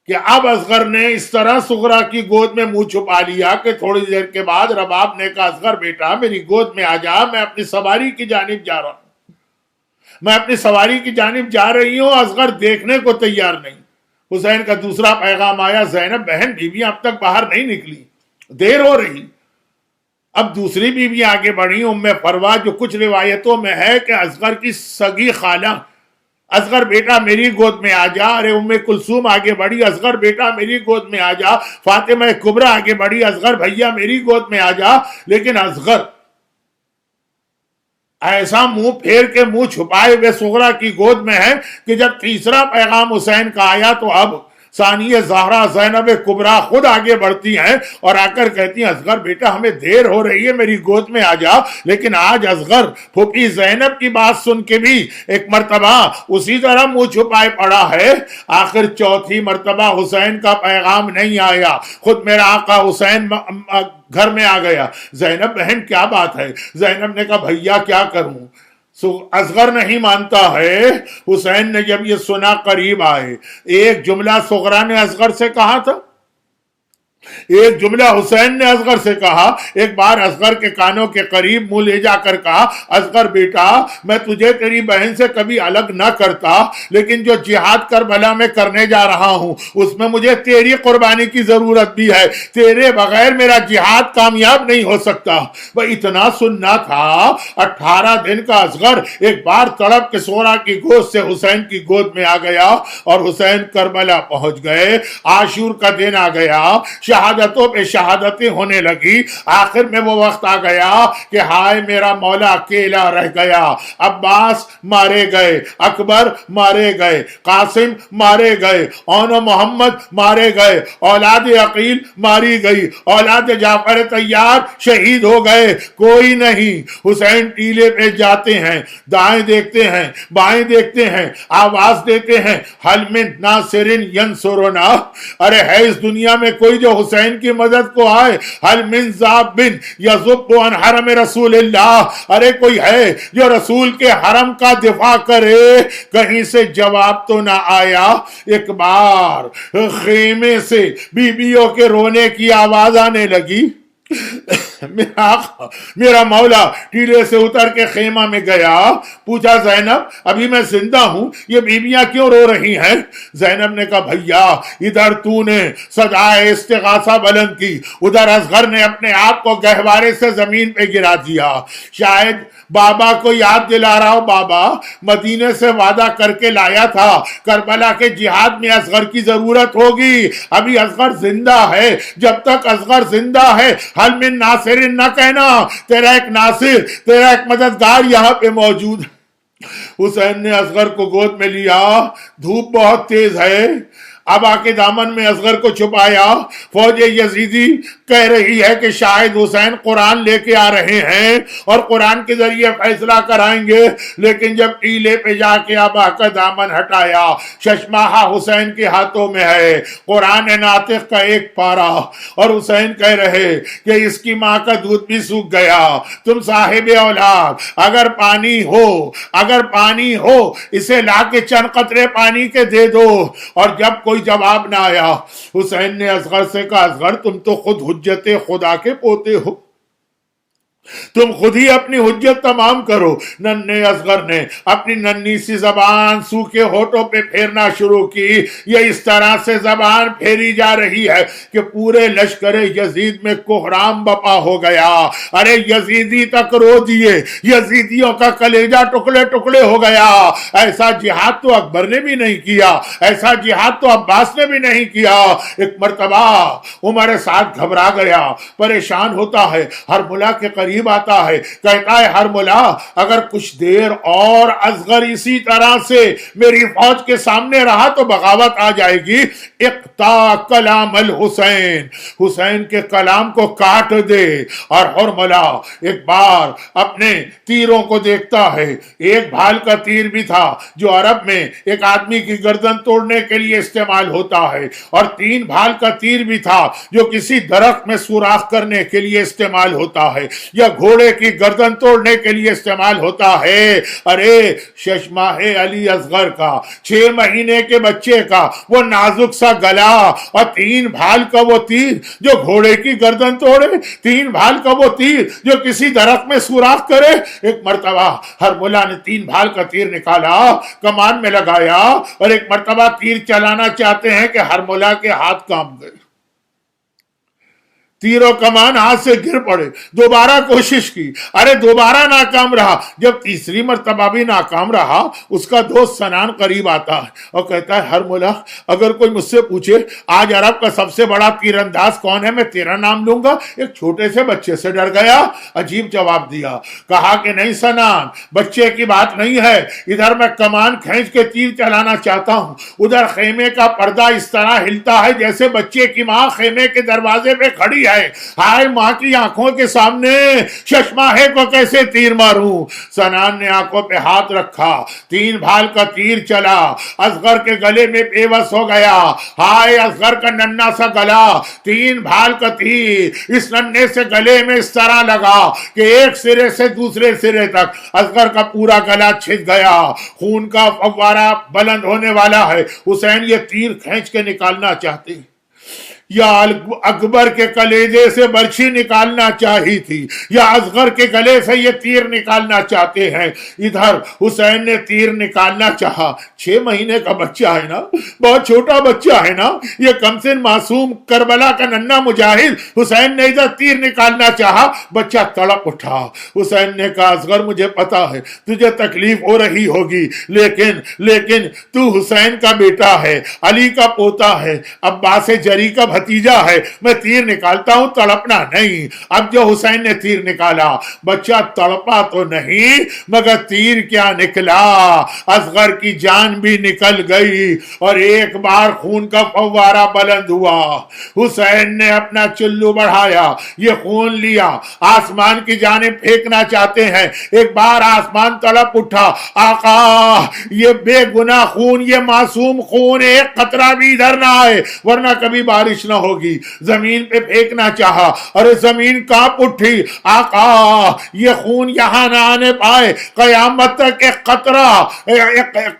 کہ اب اصغر نے اس طرح صغرا کی گود میں منہ چھپا لیا کہ تھوڑی دیر کے بعد رباب نے کہا، اصغر بیٹا میری گود میں آ جا، میں اپنی سواری کی جانب جا رہا ہوں، میں اپنی سواری کی جانب جا رہی ہوں۔ اصغر دیکھنے کو تیار نہیں۔ حسین کا دوسرا پیغام آیا، زینب بہن، بیویاں اب تک باہر نہیں نکلی، دیر ہو رہی۔ اب دوسری بیویاں آگے بڑھی، ام فروا، جو کچھ روایتوں میں ہے کہ اصغر کی سگی خالہ، اصغر بیٹا میری گود میں آ جا۔ ارے ام کلثوم آگے بڑھی، اصغر بیٹا میری گود میں آ جا۔ فاطمہ کبریٰ آگے بڑھی، اصغر بھیا میری گود میں آ جا۔ لیکن اصغر ایسا منہ پھیر کے منہ چھپائے ہوئے صغرا کی گود میں ہے کہ جب تیسرا پیغام حسین کا آیا تو اب ثانیہ زہرا زینب کبریٰ خود آگے بڑھتی ہیں اور آ کر کہتی ہیں، اصغر بیٹا ہمیں دیر ہو رہی ہے، میری گود میں آ جا۔ لیکن آج اصغر پھوپھی زینب کی بات سن کے بھی ایک مرتبہ اسی طرح منہ چھپائے پڑا ہے۔ آخر چوتھی مرتبہ حسین کا پیغام نہیں آیا، خود میرا آقا حسین گھر میں آ گیا۔ زینب بہن کیا بات ہے؟ زینب نے کہا، بھیا کیا کروں؟ اصغر نہیں مانتا ہے۔ حسین نے جب یہ سنا قریب آئے، ایک جملہ صغرا نے اصغر سے کہا تھا، ایک جملہ حسین نے اصغر سے کہا۔ ایک بار اصغر کے کانوں کے قریب منہ لے جا کر کہا، اصغر بیٹا میں تجھے تیری بہن سے کبھی الگ نہ کرتا، لیکن جو جہاد کربلا میں کرنے جا رہا ہوں اس میں مجھے تیری قربانی کی ضرورت بھی ہے، تیرے بغیر میرا جہاد کامیاب نہیں ہو سکتا۔ وہ اتنا سننا تھا۔ 18 دن کا اصغر ایک بار تڑپ کے صغرا کی گود سے حسین کی گود میں آ گیا اور حسین کربلا پہنچ گئے۔ عاشور کا دن آ گیا، شہادتوں پہ شہادتیں ہونے لگی۔ آخر میں وہ وقت آ گیا کہ ہائے میرا مولا اکیلا رہ گیا۔ عباس مارے گئے، اکبر مارے گئے، قاسم مارے گئے، اون محمد مارے گئے، اولاد عقیل ماری گئی، اولاد جعفر طیار شہید ہو گئے، کوئی نہیں۔ حسین ٹیلے پہ جاتے ہیں، دائیں دیکھتے ہیں، بائیں دیکھتے ہیں، آواز دیتے ہیں، حل من ناصر ینصرنا، ارے ہے اس دنیا میں کوئی جو حسین کی مدد کو آئے؟ حل من ذاب یذب عن حرم رسول اللہ، ارے کوئی ہے جو رسول کے حرم کا دفاع کرے؟ کہیں سے جواب تو نہ آیا۔ ایک بار خیمے سے بیویوں کے رونے کی آواز آنے لگی۔ میرا آقا، میرا مولا ٹیلے سے اتر کے خیمہ میں گیا، پوچھا زینب ابھی میں زندہ ہوں، یہ بیویاں کیوں رو رہی ہیں؟ زینب نے کہا، بھیا ادھر تو نے صدائے استغاثہ بلند کی، ادھر اصغر نے اپنے آپ کو گہوارے سے زمین پہ گرا دیا۔ شاید بابا کو یاد دلا رہا ہو، بابا مدینے سے وعدہ کر کے لایا تھا کربلا کے جہاد میں اصغر کی ضرورت ہوگی، ابھی اصغر زندہ ہے، جب تک اصغر زندہ ہے حل من ناصر ناصرین نہ کہنا، تیرا ایک ناصر، تیرا ایک مددگار یہاں پہ موجود ہے۔ حسین نے اصغر کو گود میں لیا، دھوپ بہت تیز ہے، ابا کے دامن میں اصغر کو چھپایا۔ فوج یزیدی کہہ رہی ہے کہ شاید حسین قرآن لے کے آ رہے ہیں اور قرآن کے ذریعے فیصلہ کرائیں گے، لیکن جب ٹیلے پہ جا کے ابا کا دامن ہٹایا، ششماہا حسین کے ہاتھوں میں ہے، قرآن ناطق کا ایک پارا، اور حسین کہہ رہے کہ اس کی ماں کا دودھ بھی سوکھ گیا، تم صاحب اولاد، اگر پانی ہو اسے لا کے چند قطرے پانی کے دے دو۔ اور جب کوئی جواب نہ آیا، حسین نے اصغر سے کہا، اصغر تم تو خود حجت خدا کے پوتے ہو، تم خود ہی اپنی حجت تمام کرو۔ ننھے اصغر نے اپنی ننھی سی زبان سوکھے ہونٹوں پہ پھیرنا شروع کی۔ یہ اس طرح سے زبان پھیری جا رہی ہے کہ پورے لشکر یزید میں کوہرام بپا ہو گیا۔ ارے یزیدی تک رو دیے، یزیدیوں کا کلیجہ ٹکڑے ٹکڑے ہو گیا۔ ایسا جہاد تو اکبر نے بھی نہیں کیا، ایسا جہاد تو عباس نے بھی نہیں کیا۔ ایک مرتبہ عمر سعد گھبرا گیا، پریشان ہوتا ہے، ہرملہ کے قریب آتا ہے، کہتا ہے ہرملہ اگر کچھ دیر اور اصغر اسی طرح سے میری فوج کے سامنے رہا تو بغاوت آ جائے گی۔ اقطع کلام الحسین، حسین کے کلام کو کاٹ دے۔ اور ہرملہ ایک بار اپنے تیروں کو دیکھتا ہے، ایک بھال کا تیر بھی تھا جو عرب میں ایک آدمی کی گردن توڑنے کے لیے استعمال ہوتا ہے، اور 3 بھال کا تیر بھی تھا جو کسی درخت میں سوراخ کرنے کے لیے استعمال ہوتا ہے یا گھوڑے کی گردن توڑنے کے لیے استعمال ہوتا ہے۔ ارے ششماہ علی اصغر کا 6 مہینے کے بچے کا وہ نازک سا گلا اور 3 بھال کا وہ تیر جو گھوڑے کی گردن توڑے، 3 بھال کا وہ تیر جو کسی درخت میں سوراخ کرے۔ ایک مرتبہ ہرملہ نے 3 بھال کا تیر نکالا، کمان میں لگایا، اور ایک مرتبہ تیر چلانا چاہتے ہیں کہ ہرملہ کے ہاتھ کانپ گئے، تیر و کمان ہاتھ سے گر پڑے۔ دوبارہ کوشش کی، ارے دوبارہ ناکام رہا۔ جب تیسری مرتبہ بھی ناکام رہا، اس کا دوست سنان قریب آتا ہے اور کہتا ہے ہرملہ اگر کوئی مجھ سے پوچھے آج عرب کا سب سے بڑا تیر انداز کون ہے، میں تیرا نام لوں گا۔ ایک چھوٹے سے بچے سے ڈر گیا، عجیب جواب دیا، کہا کہ نہیں سنان، بچے کی بات نہیں ہے، ادھر میں کمان کھینچ کے تیر چلانا چاہتا ہوں، ادھر خیمے کا پردہ اس طرح ہلتا ہے جیسے بچے کی ماں خیمے کے دروازے پہ کھڑی ہے۔ ہائے ماں کی آنکھوں کے سامنے ششماہے کو کیسے تیر ماروں۔ سنان نے آنکھوں پہ ہاتھ رکھا، 3 بھال کا تیر چلا، اصغر کے گلے میں بے بس ہو گیا۔ ہائے اصغر کا ننھا سا گلا، 3 بھال کا تیر اس ننھے سے گلے میں اس طرح لگا کہ ایک سرے سے دوسرے سرے تک اصغر کا پورا گلا چھد گیا، خون کا فوارہ بلند ہونے والا ہے۔ حسین یہ تیر کھینچ کے نکالنا چاہتے ہیں، یا اکبر کے کلیجے سے برچھی نکالنا چاہی تھی، یا اصغر کے گلے سے یہ تیر نکالنا چاہتے ہیں۔ ادھر حسین نے تیر نکالنا چاہا، 6 مہینے کا بچہ ہے نا، بہت چھوٹا بچہ ہے نا، یہ کم سن معصوم کربلا کا ننھا مجاہد۔ حسین نے ادھر تیر نکالنا چاہا، بچہ تڑپ اٹھا۔ حسین نے کہا اصغر مجھے پتا ہے تجھے تکلیف ہو رہی ہوگی، لیکن تو حسین کا بیٹا ہے، علی کا پوتا ہے، عباس جری کا بھتیجا ہے، میں تیر نکالتا ہوں، تڑپنا نہیں۔ اب جو حسین نے تیر نکالا، بچہ تڑپا تو نہیں مگر تیر کیا نکلا، اصغر کی جان بھی نکل گئی اور ایک بار خون کا فوارہ بلند ہوا۔ حسین نے اپنا چلو بڑھایا، یہ خون لیا، آسمان کی جانب پھینکنا چاہتے ہیں۔ ایک بار آسمان تڑپ اٹھا، آقا یہ بے گناہ خون، یہ معصوم خون، ایک قطرہ بھی ادھر نہ آئے ورنہ کبھی بارش نہ ہوگی۔ زمین پہ پھینکنا چاہا اور زمین کانپ اٹھی، آقا یہ خون یہاں نہ آنے پائے، قیامت تک ایک قطرہ،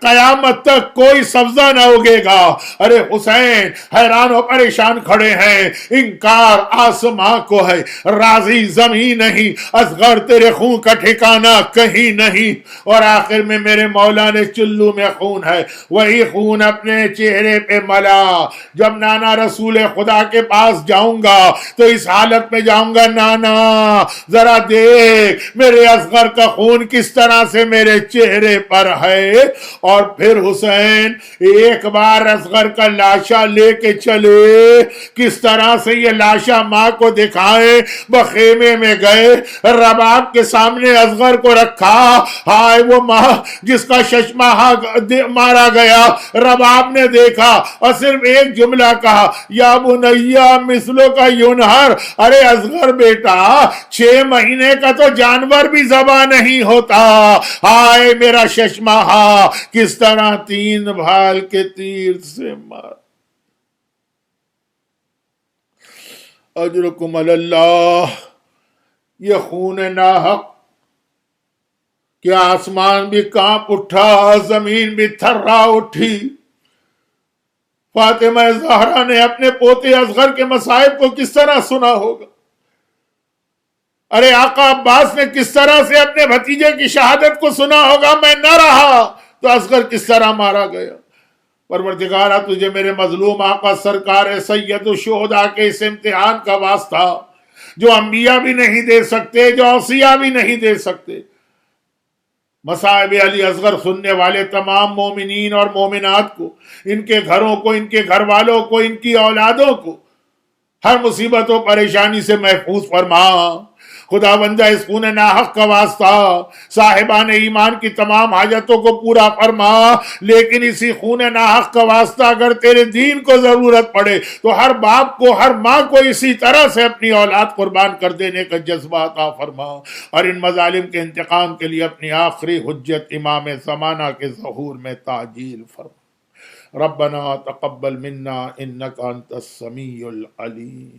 قیامت تک کوئی سبزہ نہ اگے گا۔ ارے حسین حیران و پریشان کھڑے ہیں، انکار آسماں کو ہے، راضی زمین نہیں، اصغر تیرے خون کا ٹھکانہ کہیں نہیں۔ اور آخر میں میرے مولا نے چلو میں خون ہے، وہی خون اپنے چہرے پہ ملا۔ جب نانا رسول خدا کے پاس جاؤں گا تو اس حالت میں جاؤں گا، نانا ذرا دیکھ میرے اصغر کا خون کس طرح سے میرے چہرے پر ہے۔ اور پھر حسین ایک بار اصغر کا لاشا لے کے چلے، کس طرح سے یہ لاشا ماں کو دکھائے، بخیمے میں گئے، رباب کے سامنے اصغر کو رکھا، ہائے وہ ماں جس کا ششماہا مارا گیا، رباب نے دیکھا اور صرف ایک جملہ کہا، یا بنیا مثلو کا ینہر، ارے اصغر بیٹا 6 مہینے کا تو جانور بھی ذبح نہیں ہوتا، ہائے میرا ششماہا کس طرح 3 بھال کے تیر سے مار۔ اجرکم اللہ، یہ خون ناحق کہ آسمان بھی کانپ اٹھا، زمین بھی تھرا اٹھی۔ فاطمہ زہرا نے اپنے پوتے اصغر کے مصائب کو کس طرح سنا ہوگا، ارے آقا عباس نے کس طرح سے اپنے بھتیجے کی شہادت کو سنا ہوگا، میں نہ رہا تو اصغر کس طرح مارا گیا۔ پروردگارہ تجھے میرے مظلوم آقا سرکار سید الشہداء کے اس امتحان کا واسطہ جو انبیاء بھی نہیں دے سکتے، جو اوصیاء بھی نہیں دے سکتے، مصائب علی اصغر سننے والے تمام مومنین اور مومنات کو، ان کے گھروں کو، ان کے گھر والوں کو، ان کی اولادوں کو ہر مصیبت و پریشانی سے محفوظ فرما۔ خدا بندہ اس خون ناحق کا واسطہ صاحبان ایمان کی تمام حاجتوں کو پورا فرما، لیکن اسی خون ناحق کا واسطہ اگر تیرے دین کو ضرورت پڑے تو ہر باپ کو، ہر ماں کو اسی طرح سے اپنی اولاد قربان کر دینے کا جذبہ عطا فرما، اور ان مظالم کے انتقام کے لیے اپنی آخری حجت امام زمانہ کے ظہور میں تعجیل فرما۔ ربنا تقبل منا انک انت السمیع العلیم۔